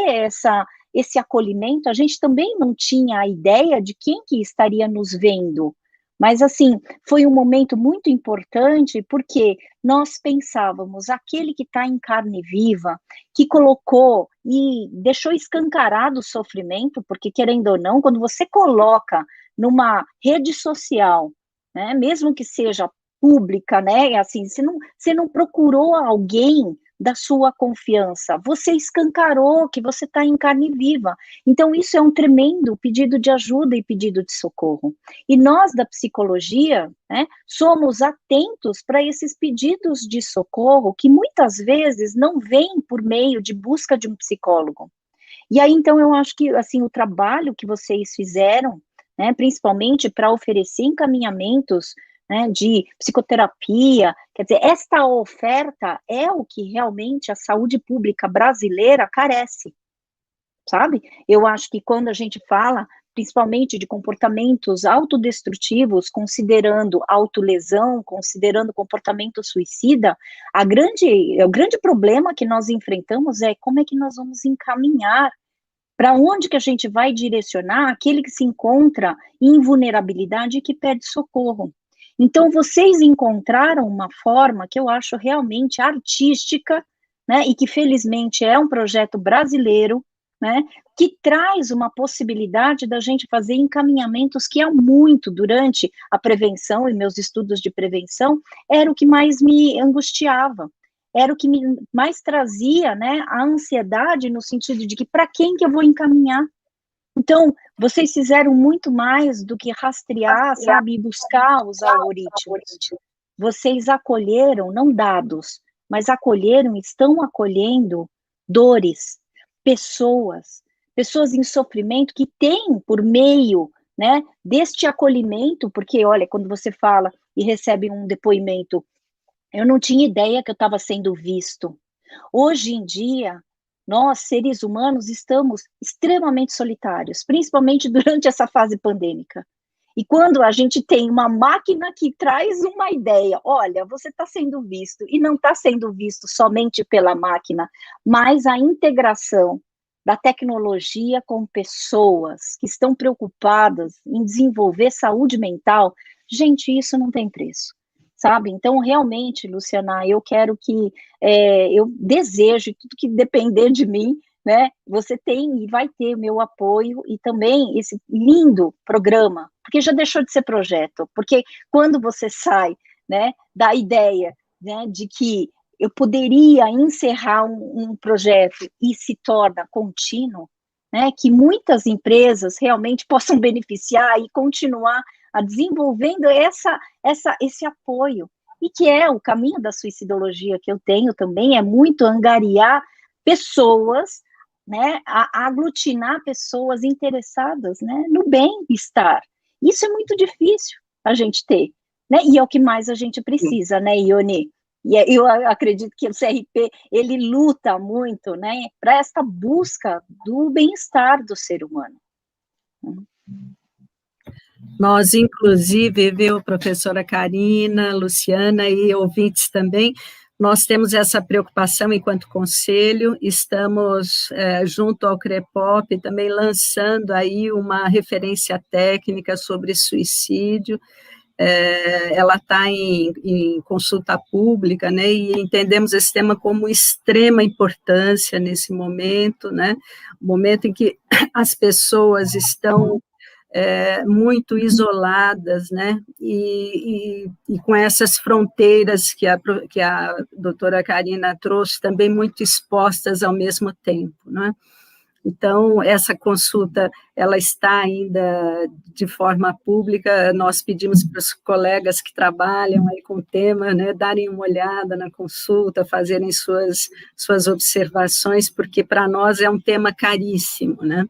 esse acolhimento, a gente também não tinha a ideia de quem que estaria nos vendo. Mas, assim, foi um momento muito importante, porque nós pensávamos, aquele que está em carne viva, que colocou e deixou escancarado o sofrimento, porque, querendo ou não, quando você coloca numa rede social, né, mesmo que seja pública, né, assim, você não procurou alguém da sua confiança, você escancarou que você está em carne viva. Então, isso é um tremendo pedido de ajuda e pedido de socorro. E nós, da psicologia, né, somos atentos para esses pedidos de socorro que muitas vezes não vêm por meio de busca de um psicólogo. E aí, então, eu acho que, assim, o trabalho que vocês fizeram, né, principalmente para oferecer encaminhamentos, né, de psicoterapia, quer dizer, esta oferta é o que realmente a saúde pública brasileira carece, sabe? Eu acho que quando a gente fala principalmente de comportamentos autodestrutivos, considerando autolesão, considerando comportamento suicida, o grande problema que nós enfrentamos é como é que nós vamos encaminhar, para onde que a gente vai direcionar aquele que se encontra em vulnerabilidade e que pede socorro. Então, vocês encontraram uma forma que eu acho realmente artística, né, e que felizmente é um projeto brasileiro, né, que traz uma possibilidade da gente fazer encaminhamentos que há muito, durante a prevenção e meus estudos de prevenção, era o que mais me angustiava, era o que mais trazia, né, a ansiedade no sentido de que para quem que eu vou encaminhar? Então, vocês fizeram muito mais do que rastrear, sabe, e buscar os algoritmos. Vocês acolheram, não dados, mas acolheram, estão acolhendo dores, pessoas em sofrimento que têm por meio, né, deste acolhimento, porque, olha, quando você fala e recebe um depoimento, eu não tinha ideia que eu estava sendo visto. Hoje em dia, nós, seres humanos, estamos extremamente solitários, principalmente durante essa fase pandêmica. E quando a gente tem uma máquina que traz uma ideia, olha, você está sendo visto, e não está sendo visto somente pela máquina, mas a integração da tecnologia com pessoas que estão preocupadas em desenvolver saúde mental, gente, isso não tem preço, sabe? Então, realmente, Luciana, eu quero que, eu desejo, tudo que depender de mim, né, você tem e vai ter o meu apoio e também esse lindo programa, porque já deixou de ser projeto, porque quando você sai, né, da ideia, né, de que eu poderia encerrar um projeto e se torna contínuo, né, que muitas empresas realmente possam beneficiar e continuar a desenvolvendo esse apoio, e que é o caminho da suicidologia que eu tenho também, é muito angariar pessoas, né, a aglutinar pessoas interessadas, né, no bem-estar. Isso é muito difícil a gente ter, né, e é o que mais a gente precisa, né, Ione? E eu acredito que o CRP, ele luta muito, né, para esta busca do bem-estar do ser humano. Nós, inclusive, viu, professora Karina, Luciana e ouvintes também, nós temos essa preocupação enquanto conselho, estamos junto ao CREPOP também lançando aí uma referência técnica sobre suicídio, ela está em consulta pública, né, e entendemos esse tema como extrema importância nesse momento, né, momento em que as pessoas estão muito isoladas, né, e com essas fronteiras que a doutora Karina trouxe, também muito expostas ao mesmo tempo, né. Então, essa consulta, ela está ainda de forma pública, nós pedimos para os colegas que trabalham aí com o tema, né, darem uma olhada na consulta, fazerem suas observações, porque para nós é um tema caríssimo, né.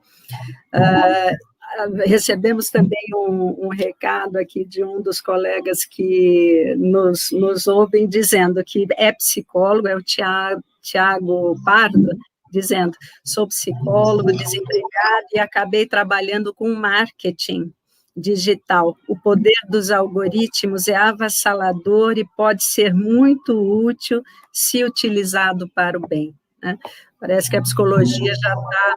Recebemos também um recado aqui de um dos colegas que nos ouvem, dizendo que é psicólogo, é o Tiago Pardo, dizendo, sou psicólogo, desempregado e acabei trabalhando com marketing digital. O poder dos algoritmos é avassalador e pode ser muito útil se utilizado para o bem, né? Parece que a psicologia já está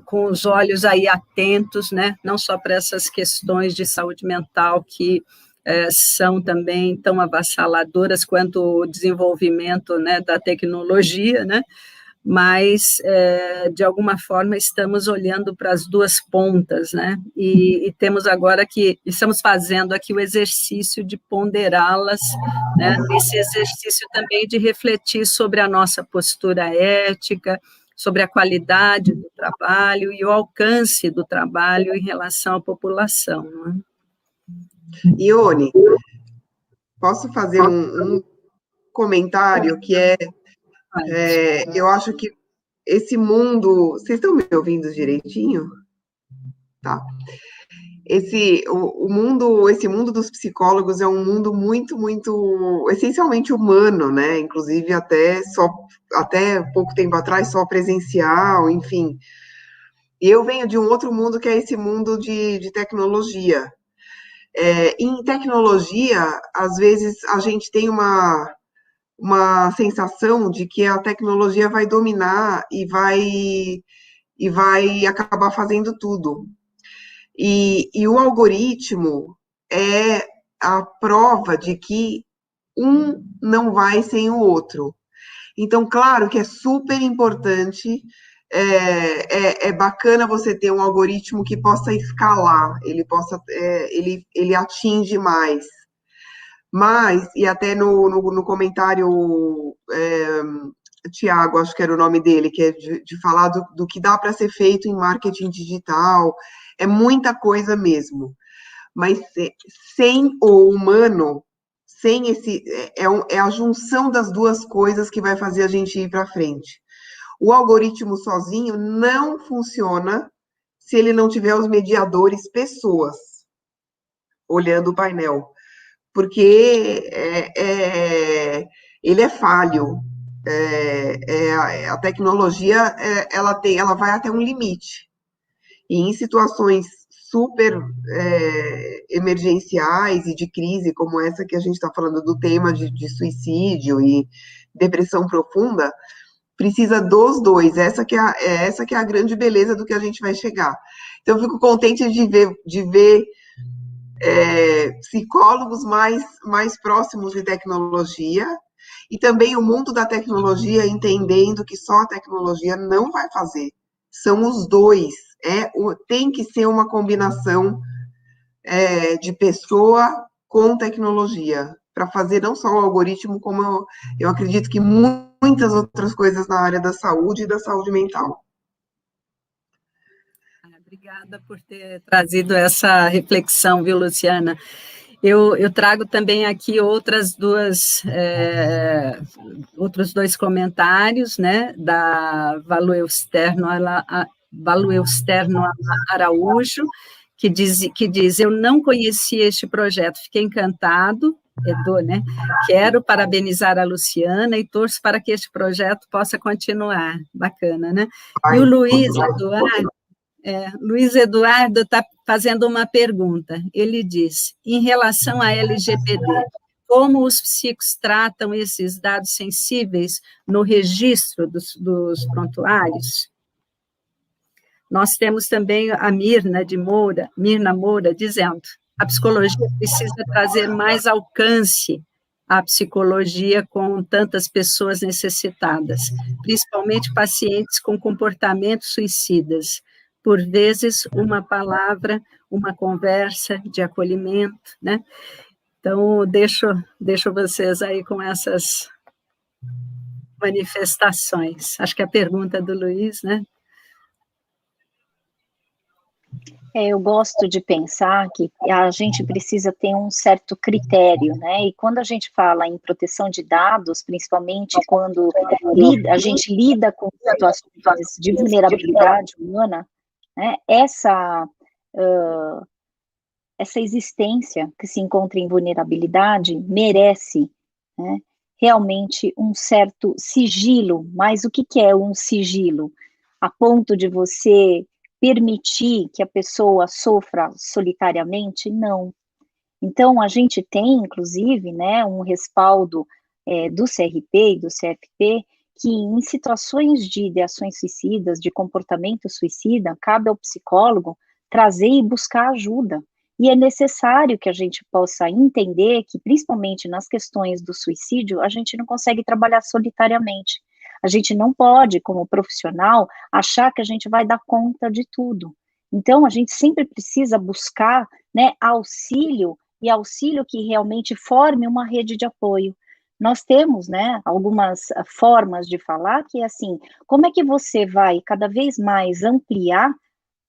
com os olhos aí atentos, né? Não só para essas questões de saúde mental que são também tão avassaladoras quanto o desenvolvimento, né, da tecnologia, né, mas, de alguma forma, estamos olhando para as duas pontas, né, e temos agora estamos fazendo aqui o exercício de ponderá-las, né, esse exercício também de refletir sobre a nossa postura ética, sobre a qualidade do trabalho e o alcance do trabalho em relação à população, não é? Ione, posso fazer um comentário que eu acho que esse mundo, vocês estão me ouvindo direitinho? Tá. Esse mundo dos psicólogos é um mundo muito, muito, essencialmente humano, né? Inclusive até pouco tempo atrás, só presencial, enfim. Eu venho de um outro mundo, que é esse mundo de tecnologia. Em tecnologia, às vezes, a gente tem uma sensação de que a tecnologia vai dominar e vai acabar fazendo tudo. E o algoritmo é a prova de que um não vai sem o outro. Então, claro que é super importante, é bacana você ter um algoritmo que possa escalar, ele atinge mais. Mas, e até no comentário, Tiago, acho que era o nome dele, que é de falar do que dá para ser feito em marketing digital, é muita coisa mesmo. Mas sem o humano, sem esse, é a junção das duas coisas que vai fazer a gente ir para frente. O algoritmo sozinho não funciona se ele não tiver os mediadores, pessoas, olhando o painel, porque ele é falho. A tecnologia, ela vai até um limite. E em situações super emergenciais e de crise, como essa que a gente está falando do tema de suicídio e depressão profunda, precisa dos dois. Essa que é a grande beleza do que a gente vai chegar. Então, eu fico contente de ver psicólogos mais próximos de tecnologia, e também o mundo da tecnologia entendendo que só a tecnologia não vai fazer. São os dois. Tem que ser uma combinação de pessoa com tecnologia, para fazer não só o algoritmo, como eu acredito que muitas outras coisas na área da saúde e da saúde mental. Obrigada por ter trazido essa reflexão, viu, Luciana? Eu trago também aqui outros dois comentários, né, da Valuelsterno Araújo, que diz: eu não conhecia este projeto, fiquei encantado, né? Quero parabenizar a Luciana e torço para que este projeto possa continuar. Bacana, né? E o Luiz Eduardo está fazendo uma pergunta. Ele diz: em relação à LGPD, como os psicos tratam esses dados sensíveis no registro dos prontuários? Nós temos também a Mirna Moura, dizendo: a psicologia precisa trazer mais alcance à psicologia com tantas pessoas necessitadas, principalmente pacientes com comportamentos suicidas. Por vezes, uma palavra, uma conversa de acolhimento, né? Então, deixo vocês aí com essas manifestações. Acho que a pergunta do Luiz, né? Eu gosto de pensar que a gente precisa ter um certo critério, né? E quando a gente fala em proteção de dados, principalmente quando a gente lida com situações de vulnerabilidade humana, né? Essa existência que se encontra em vulnerabilidade merece, né, realmente um certo sigilo. Mas o que é um sigilo? A ponto de você permitir que a pessoa sofra solitariamente? Não. Então, a gente tem, inclusive, né, um respaldo do CRP e do CFP, que em situações de ideações suicidas, de comportamento suicida, cabe ao psicólogo trazer e buscar ajuda. E é necessário que a gente possa entender que, principalmente nas questões do suicídio, a gente não consegue trabalhar solitariamente. A gente não pode, como profissional, achar que a gente vai dar conta de tudo. Então, a gente sempre precisa buscar, né, auxílio que realmente forme uma rede de apoio. Nós temos, né, algumas formas de falar que é assim: como é que você vai cada vez mais ampliar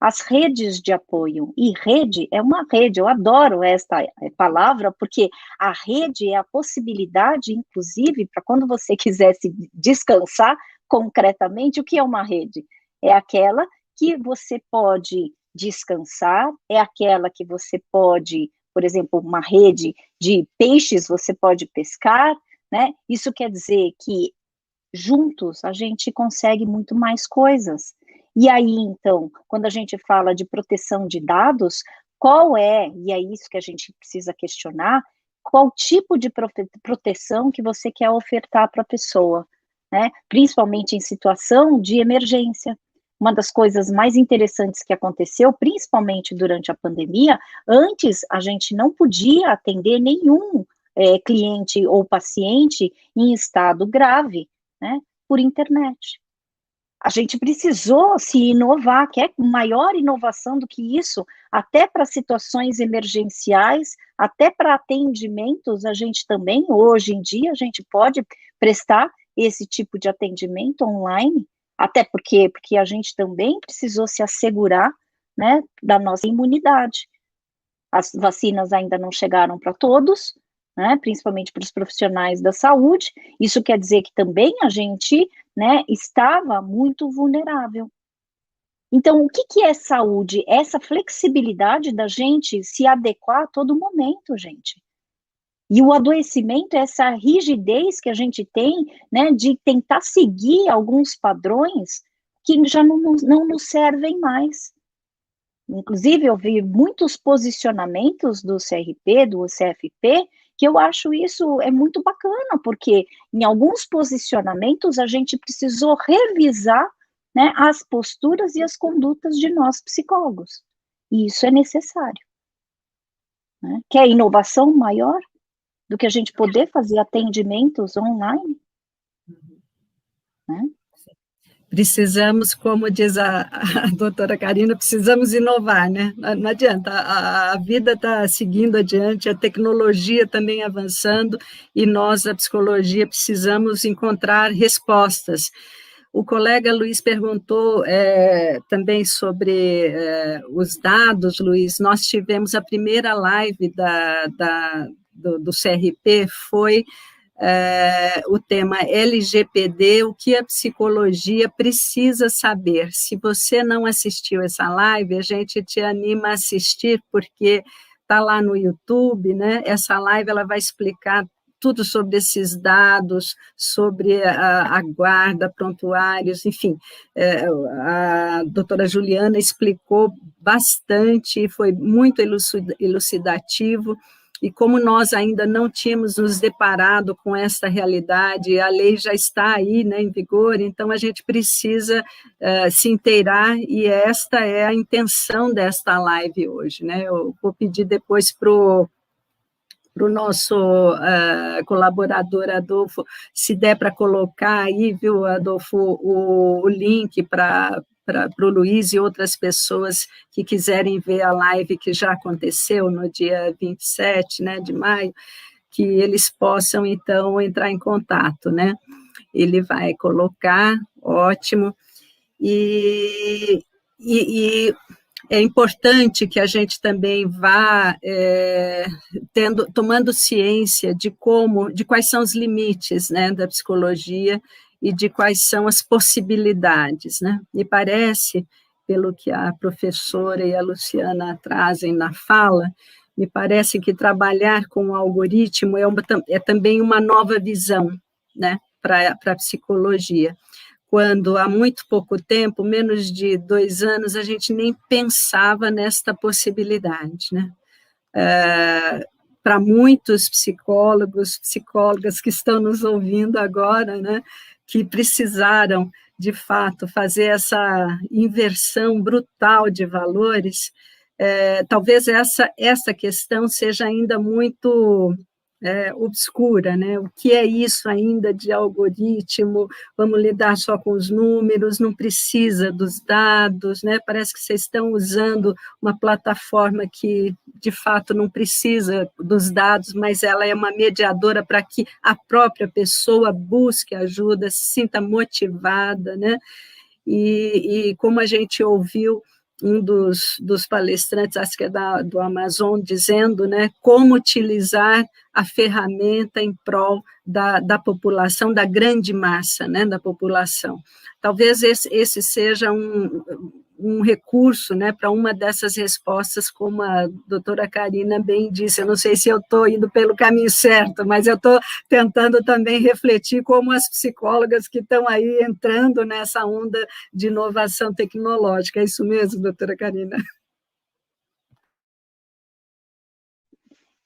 as redes de apoio? E rede é uma rede, eu adoro esta palavra, porque a rede é a possibilidade, inclusive, para quando você quiser se descansar concretamente. O que é uma rede? É aquela que você pode descansar, é aquela que você pode, por exemplo, uma rede de peixes, você pode pescar, né? Isso quer dizer que juntos a gente consegue muito mais coisas. E aí, então, quando a gente fala de proteção de dados, qual é, e é isso que a gente precisa questionar, qual tipo de proteção que você quer ofertar para a pessoa, né? Principalmente em situação de emergência. Uma das coisas mais interessantes que aconteceu, principalmente durante a pandemia, antes a gente não podia atender nenhum cliente ou paciente em estado grave, né, por internet. A gente precisou se inovar, quer maior inovação do que isso, até para situações emergenciais, até para atendimentos, a gente também, hoje em dia, a gente pode prestar esse tipo de atendimento online, até porque a gente também precisou se assegurar, né, da nossa imunidade. As vacinas ainda não chegaram para todos, né, principalmente para os profissionais da saúde. Isso quer dizer que também a gente, né, estava muito vulnerável. Então, o que é saúde? Essa flexibilidade da gente se adequar a todo momento, gente. E o adoecimento é essa rigidez que a gente tem, né, de tentar seguir alguns padrões que já não nos servem mais. Inclusive, eu vi muitos posicionamentos do CRP, do CFP, que eu acho isso é muito bacana, porque em alguns posicionamentos a gente precisou revisar, né, as posturas e as condutas de nós psicólogos. E isso é necessário. Né? Quer inovação maior do que a gente poder fazer atendimentos online? Né? Precisamos, como diz a doutora Karina, precisamos inovar, né? Não adianta, a vida está seguindo adiante, a tecnologia também avançando, e nós, da psicologia, precisamos encontrar respostas. O colega Luiz perguntou também sobre os dados, Luiz. Nós tivemos a primeira live do CRP, foi o tema LGPD, o que a psicologia precisa saber. Se você não assistiu essa live, a gente te anima a assistir, porque está lá no YouTube, né? Essa live ela vai explicar tudo sobre esses dados, sobre a guarda, prontuários, enfim. A doutora Juliana explicou bastante, foi muito elucidativo, e como nós ainda não tínhamos nos deparado com essa realidade, a lei já está aí, né, em vigor, então a gente precisa se inteirar, e esta é a intenção desta live hoje, né? Eu vou pedir depois para o nosso colaborador Adolfo, se der para colocar aí, viu, Adolfo, o link para o Luiz e outras pessoas que quiserem ver a live que já aconteceu no dia 27, né, de maio, que eles possam, então, entrar em contato, né? Ele vai colocar, ótimo, e é importante que a gente também vá tomando ciência de quais são os limites, né, da psicologia e de quais são as possibilidades, né? Me parece, pelo que a professora e a Luciana trazem na fala, me parece que trabalhar com o algoritmo é também uma nova visão, né, para a psicologia. Quando há muito pouco tempo, menos de 2 anos, a gente nem pensava nesta possibilidade, né? Para muitos psicólogos, psicólogas que estão nos ouvindo agora, né, que precisaram, de fato, fazer essa inversão brutal de valores, talvez essa questão seja ainda muito obscura, né? O que é isso ainda de algoritmo? Vamos lidar só com os números, não precisa dos dados, né? Parece que vocês estão usando uma plataforma que, de fato, não precisa dos dados, mas ela é uma mediadora para que a própria pessoa busque ajuda, se sinta motivada, né? E como a gente ouviu um dos palestrantes, acho que é do Amazon, dizendo, né, como utilizar a ferramenta em prol da população, da grande massa, né, da população. Talvez esse seja um recurso, né, para uma dessas respostas, como a doutora Karina bem disse. Eu não sei se eu estou indo pelo caminho certo, mas eu estou tentando também refletir como as psicólogas que estão aí entrando nessa onda de inovação tecnológica. É isso mesmo, doutora Karina?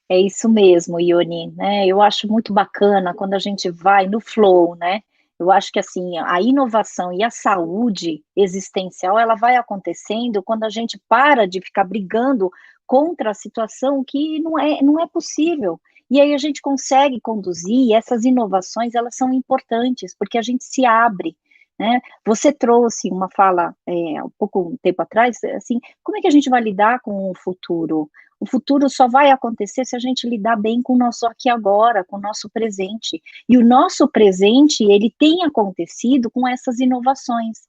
É isso mesmo, Ione, né? Eu acho muito bacana quando a gente vai no flow, né? Eu acho que assim, a inovação e a saúde existencial, ela vai acontecendo quando a gente para de ficar brigando contra a situação que não é possível. E aí a gente consegue conduzir, e essas inovações, elas são importantes, porque a gente se abre, né? Você trouxe uma fala, um pouco tempo atrás, assim, como é que a gente vai lidar com o futuro? O futuro só vai acontecer se a gente lidar bem com o nosso aqui e agora, com o nosso presente. E o nosso presente, ele tem acontecido com essas inovações.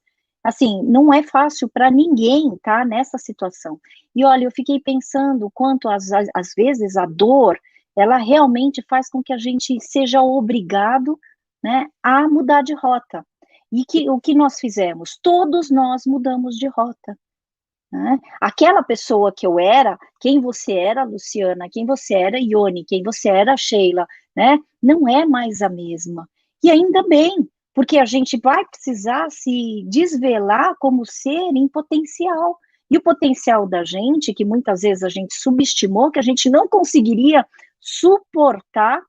Assim, não é fácil para ninguém estar nessa situação. E olha, eu fiquei pensando quanto às vezes a dor, ela realmente faz com que a gente seja obrigado, né, a mudar de rota. E o que nós fizemos? Todos nós mudamos de rota. Né? Aquela pessoa que eu era, quem você era, Luciana, quem você era, Ione, quem você era, Sheila, né? Não é mais a mesma. E ainda bem, porque a gente vai precisar se desvelar como ser em potencial. E o potencial da gente, que muitas vezes a gente subestimou, que a gente não conseguiria suportar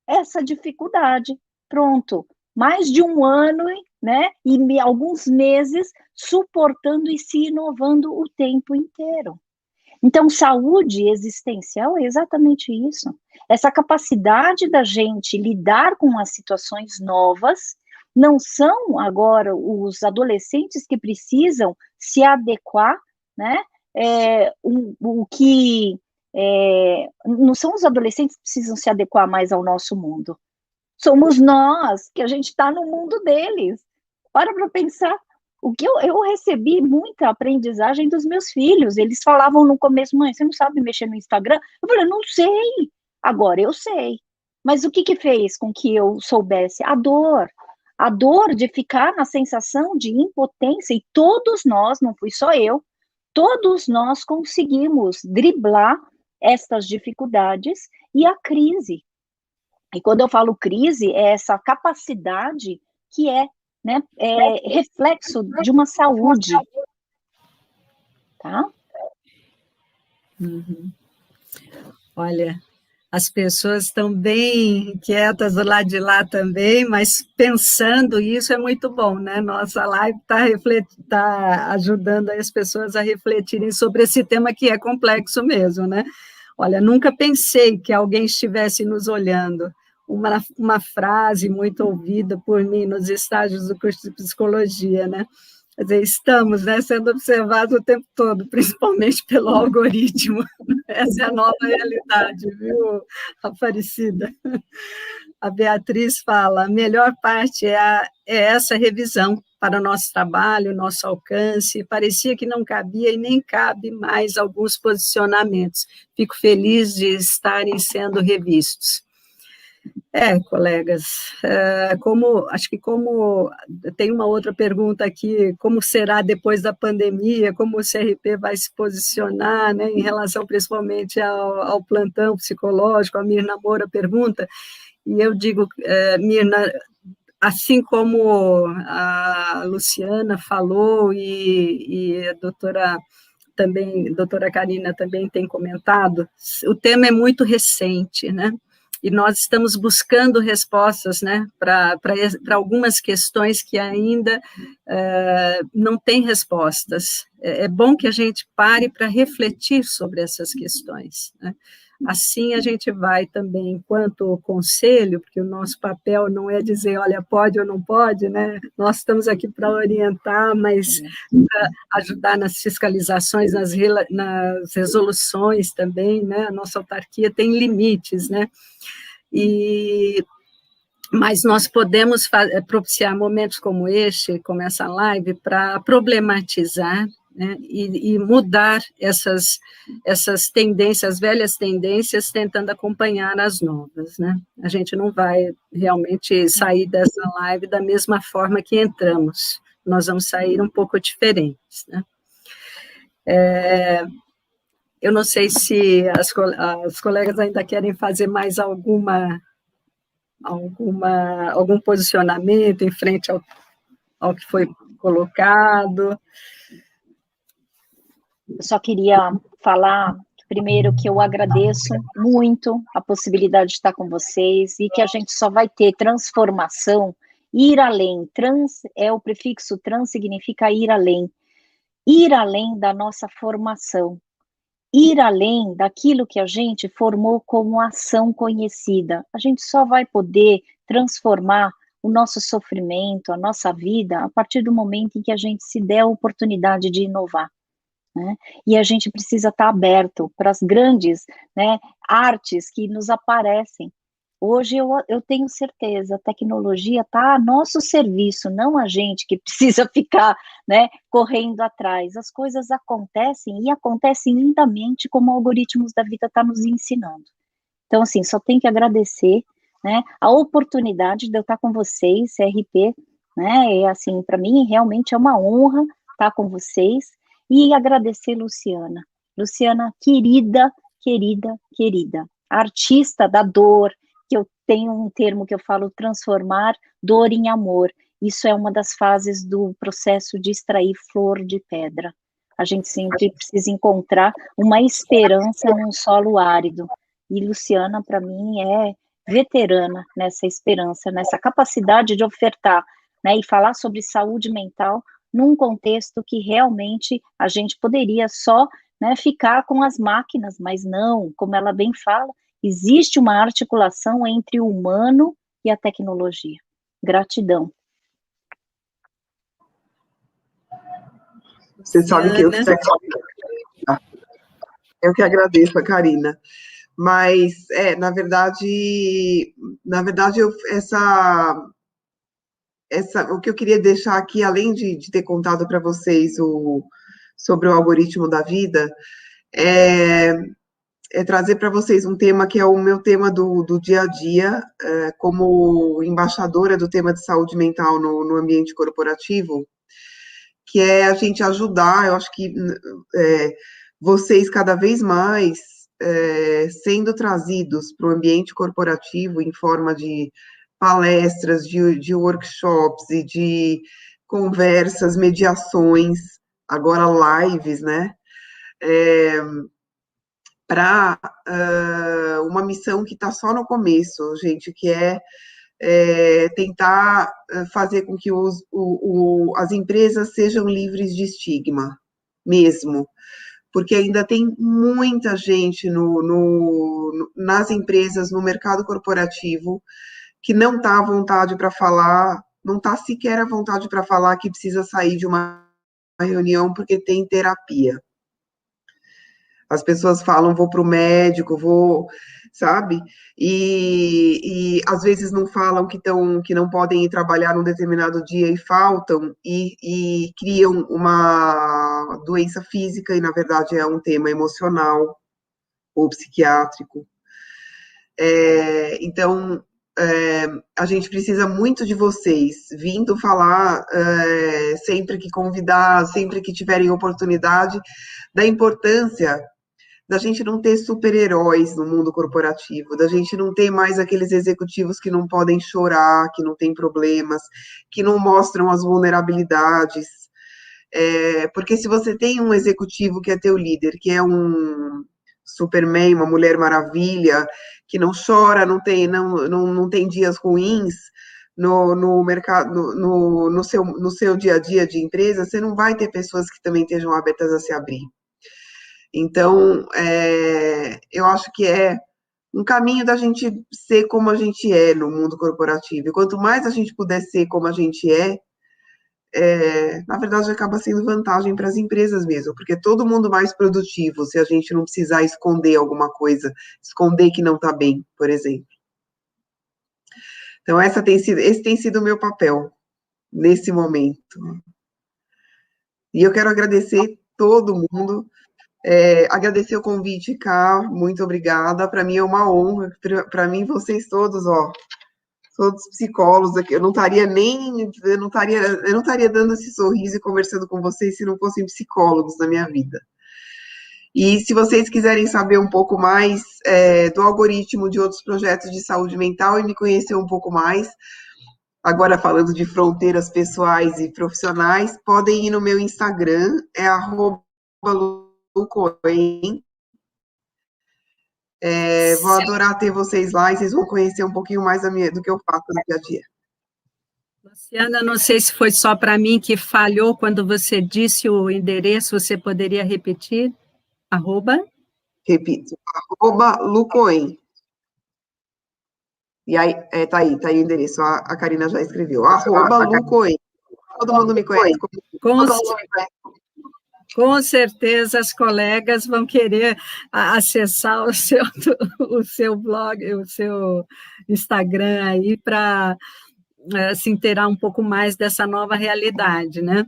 essa dificuldade. Pronto, mais de um ano, né, e alguns meses suportando e se inovando o tempo inteiro. Então, saúde existencial é exatamente isso. Essa capacidade da gente lidar com as situações novas. Não são agora os adolescentes que precisam se adequar, né? Não são os adolescentes que precisam se adequar mais ao nosso mundo. Somos nós, que a gente está no mundo deles. Para pensar. O que eu recebi muita aprendizagem dos meus filhos. Eles falavam no começo, mãe, você não sabe mexer no Instagram? Eu falei, não sei. Agora eu sei. Mas o que fez com que eu soubesse? A dor. A dor de ficar na sensação de impotência. E todos nós, não fui só eu, todos nós conseguimos driblar estas dificuldades e a crise. E quando eu falo crise, é essa capacidade que né, reflexo de uma saúde. Tá? Uhum. Olha, as pessoas estão bem quietas do lado de lá também, mas pensando isso é muito bom, né? Nossa live tá ajudando as pessoas a refletirem sobre esse tema que é complexo mesmo, né? Olha, nunca pensei que alguém estivesse nos olhando. Uma frase muito ouvida por mim nos estágios do curso de psicologia, né? Quer dizer, estamos, né, sendo observados o tempo todo, principalmente pelo algoritmo. Essa é a nova realidade, viu, Aparecida? A Beatriz fala, a melhor parte é essa revisão para o nosso trabalho, nosso alcance. Parecia que não cabia e nem cabe mais alguns posicionamentos. Fico feliz de estarem sendo revistos. Colegas, acho que tem uma outra pergunta aqui, como será depois da pandemia, como o CRP vai se posicionar, né, em relação principalmente ao plantão psicológico, a Mirna Moura pergunta, e eu digo, Mirna, assim como a Luciana falou e a doutora Karina também tem comentado, o tema é muito recente, né? E nós estamos buscando respostas, né, para algumas questões que ainda não têm respostas. É bom que a gente pare para refletir sobre essas questões, né? Assim a gente vai também, enquanto conselho, porque o nosso papel não é dizer, olha, pode ou não pode, né? Nós estamos aqui para orientar, mas para ajudar nas fiscalizações, nas resoluções também, né? A nossa autarquia tem limites, né? Mas nós podemos propiciar momentos como este, como essa live, para problematizar, né, e mudar essas tendências, velhas tendências, tentando acompanhar as novas, né? A gente não vai realmente sair dessa live da mesma forma que entramos, nós vamos sair um pouco diferentes, né? Eu não sei se as colegas ainda querem fazer mais algum posicionamento em frente ao que foi colocado. Eu só queria falar, primeiro, que eu agradeço muito a possibilidade de estar com vocês e que a gente só vai ter transformação, ir além. O prefixo trans significa ir além da nossa formação, ir além daquilo que a gente formou como ação conhecida. A gente só vai poder transformar o nosso sofrimento, a nossa vida, a partir do momento em que a gente se der a oportunidade de inovar. Né? E a gente precisa estar aberto para as grandes, né, artes que nos aparecem. Hoje eu tenho certeza, a tecnologia está a nosso serviço, não a gente que precisa ficar, né, correndo atrás. As coisas acontecem e acontecem lindamente, como algoritmos da vida está nos ensinando. Então, assim, só tem que agradecer, né, a oportunidade de eu estar com vocês, CRP, né, e assim, para mim realmente é uma honra estar com vocês. E agradecer Luciana. Luciana, querida, artista da dor, que eu tenho um termo que eu falo, transformar dor em amor. Isso é uma das fases do processo de extrair flor de pedra. A gente sempre precisa encontrar uma esperança num solo árido. E Luciana, para mim, é veterana nessa esperança, nessa capacidade de ofertar, né, e falar sobre saúde mental num contexto que realmente a gente poderia só, né, ficar com as máquinas, mas não, como ela bem fala, existe uma articulação entre o humano e a tecnologia. Gratidão. Você sabe que eu que agradeço a Karina. Mas, na verdade, o que eu queria deixar aqui, além de ter contado para vocês sobre o algoritmo da vida, é trazer para vocês um tema que é o meu tema do dia a dia, como embaixadora do tema de saúde mental no ambiente corporativo, que é a gente ajudar, eu acho que vocês cada vez mais sendo trazidos para o ambiente corporativo em forma de palestras, de workshops e de conversas, mediações, agora lives, né? Para uma missão que está só no começo, gente, que é tentar fazer com que as empresas sejam livres de estigma, mesmo. Porque ainda tem muita gente nas empresas, no mercado corporativo, que não está à vontade para falar, não está sequer à vontade para falar que precisa sair de uma reunião porque tem terapia. As pessoas falam, vou para o médico, sabe? E às vezes não falam que não podem ir trabalhar num determinado dia e faltam, e criam uma doença física, e na verdade é um tema emocional ou psiquiátrico. Então, a gente precisa muito de vocês vindo falar sempre que convidar, sempre que tiverem oportunidade, da importância da gente não ter super-heróis no mundo corporativo, da gente não ter mais aqueles executivos que não podem chorar, que não têm problemas, que não mostram as vulnerabilidades. Porque se você tem um executivo que é teu líder, que é um Superman, uma Mulher Maravilha, que não chora, não tem dias ruins no mercado, no seu dia a dia de empresa, você não vai ter pessoas que também estejam abertas a se abrir. Então, eu acho que é um caminho da gente ser como a gente é no mundo corporativo. E quanto mais a gente puder ser como a gente na verdade, acaba sendo vantagem para as empresas mesmo, porque todo mundo mais produtivo, se a gente não precisar esconder alguma coisa, esconder que não está bem, por exemplo. Então, esse tem sido o meu papel nesse momento. E eu quero agradecer todo mundo. Agradecer o convite, Ká, muito obrigada, para mim é uma honra, para mim vocês todos, todos psicólogos aqui, eu não estaria dando esse sorriso e conversando com vocês se não fossem psicólogos na minha vida. E se vocês quiserem saber um pouco mais do algoritmo de outros projetos de saúde mental e me conhecer um pouco mais, agora falando de fronteiras pessoais e profissionais, podem ir no meu Instagram, é @lucoen. Vou adorar ter vocês lá e vocês vão conhecer um pouquinho mais do que eu faço no dia a dia. Luciana, não sei se foi só para mim que falhou quando você disse o endereço, você poderia repetir? Repito, @lucoen. E aí, tá aí o endereço, a Karina já escreveu, @lucoen. Todo mundo me conhece. Com certeza as colegas vão querer acessar o seu blog, o seu Instagram aí para se inteirar um pouco mais dessa nova realidade, né?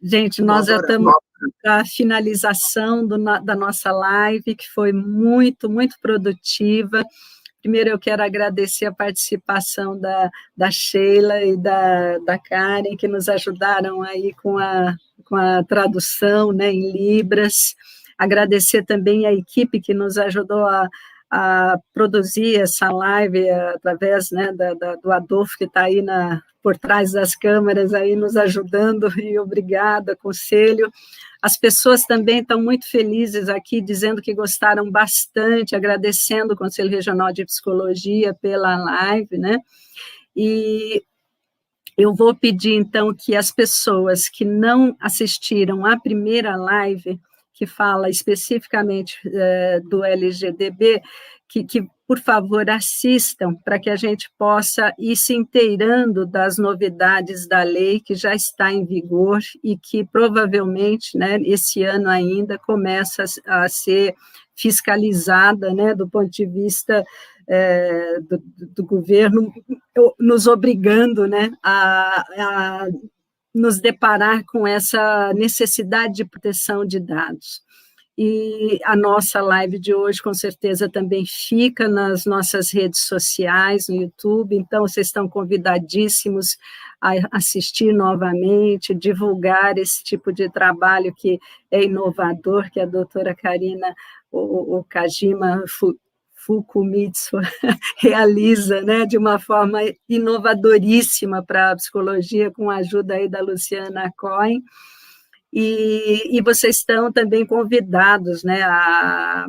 Gente, nós já estamos na finalização da nossa live, que foi muito, muito produtiva. Primeiro, eu quero agradecer a participação da Sheila e da Karen, que nos ajudaram aí com a tradução, né, em Libras. Agradecer também a equipe que nos ajudou a produzir essa live através, né, do Adolfo, que está aí por trás das câmeras, aí nos ajudando, e obrigada, Conselho. As pessoas também estão muito felizes aqui, dizendo que gostaram bastante, agradecendo o Conselho Regional de Psicologia pela live, né? E eu vou pedir, então, que as pessoas que não assistiram à primeira live, que fala especificamente do LGDB, que, por favor, assistam, para que a gente possa ir se inteirando das novidades da lei que já está em vigor e que, provavelmente, né, esse ano ainda, começa a ser fiscalizada, né, do ponto de vista do governo, nos obrigando, né, a nos deparar com essa necessidade de proteção de dados. E a nossa live de hoje, com certeza, também fica nas nossas redes sociais, no YouTube, então vocês estão convidadíssimos a assistir novamente, divulgar esse tipo de trabalho que é inovador, que a doutora Karina Okajima Fukumitsu realiza, né, de uma forma inovadoríssima para a psicologia, com a ajuda aí da Luciana Cohen. E vocês estão também convidados, né, a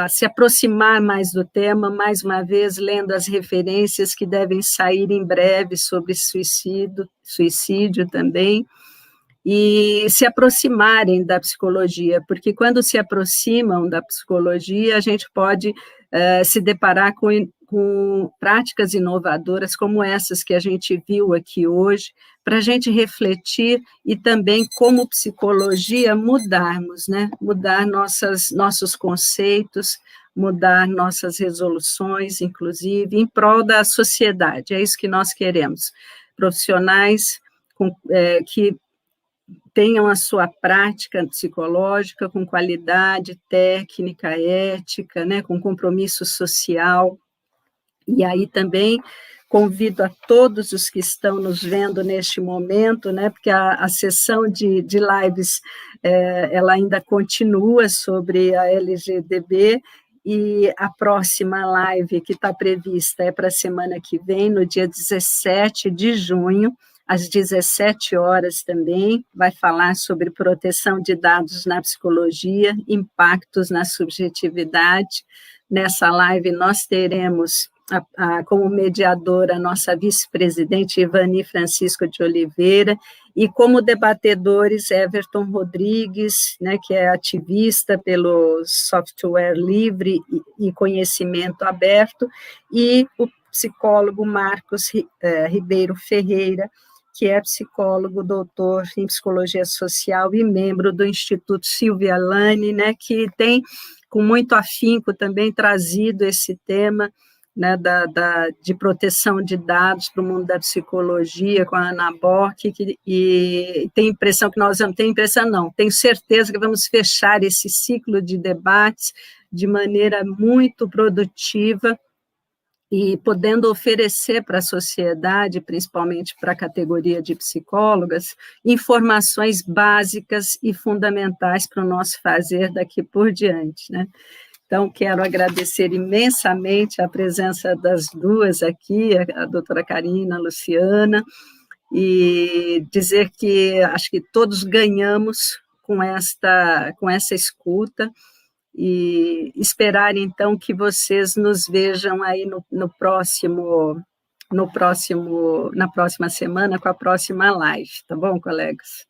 se aproximar mais do tema, mais uma vez, lendo as referências que devem sair em breve sobre suicídio também, e se aproximarem da psicologia, porque quando se aproximam da psicologia, a gente pode se deparar com práticas inovadoras como essas que a gente viu aqui hoje, para a gente refletir e também, como psicologia, mudarmos, né? Mudar nossos conceitos, mudar nossas resoluções, inclusive, em prol da sociedade. É isso que nós queremos. Profissionais que tenham a sua prática psicológica com qualidade técnica, ética, né, com compromisso social. E aí também convido a todos os que estão nos vendo neste momento, né, porque a sessão de lives ela ainda continua sobre a LGDB, e a próxima live que está prevista é para a semana que vem, no dia 17 de junho, às 17 horas também, vai falar sobre proteção de dados na psicologia, impactos na subjetividade. Nessa live nós teremos como mediadora a nossa vice-presidente Ivani Francisco de Oliveira, e como debatedores Everton Rodrigues, né, que é ativista pelo software livre e conhecimento aberto, e o psicólogo Marcos Ribeiro Ferreira, que é psicólogo, doutor em psicologia social e membro do Instituto Silvia Lani, né, que tem, com muito afinco, também trazido esse tema, né, de proteção de dados para o mundo da psicologia, com a Ana Bock, e tem impressão que nós vamos, tem impressão não, tenho certeza que vamos fechar esse ciclo de debates de maneira muito produtiva, e podendo oferecer para a sociedade, principalmente para a categoria de psicólogas, informações básicas e fundamentais para o nosso fazer daqui por diante, né? Então, quero agradecer imensamente a presença das duas aqui, a doutora Karina, a Luciana, e dizer que acho que todos ganhamos com essa escuta, e esperar, então, que vocês nos vejam aí na próxima semana, com a próxima live, tá bom, colegas?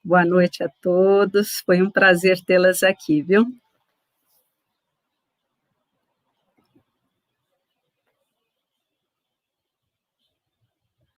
Boa noite a todos, foi um prazer tê-las aqui, viu?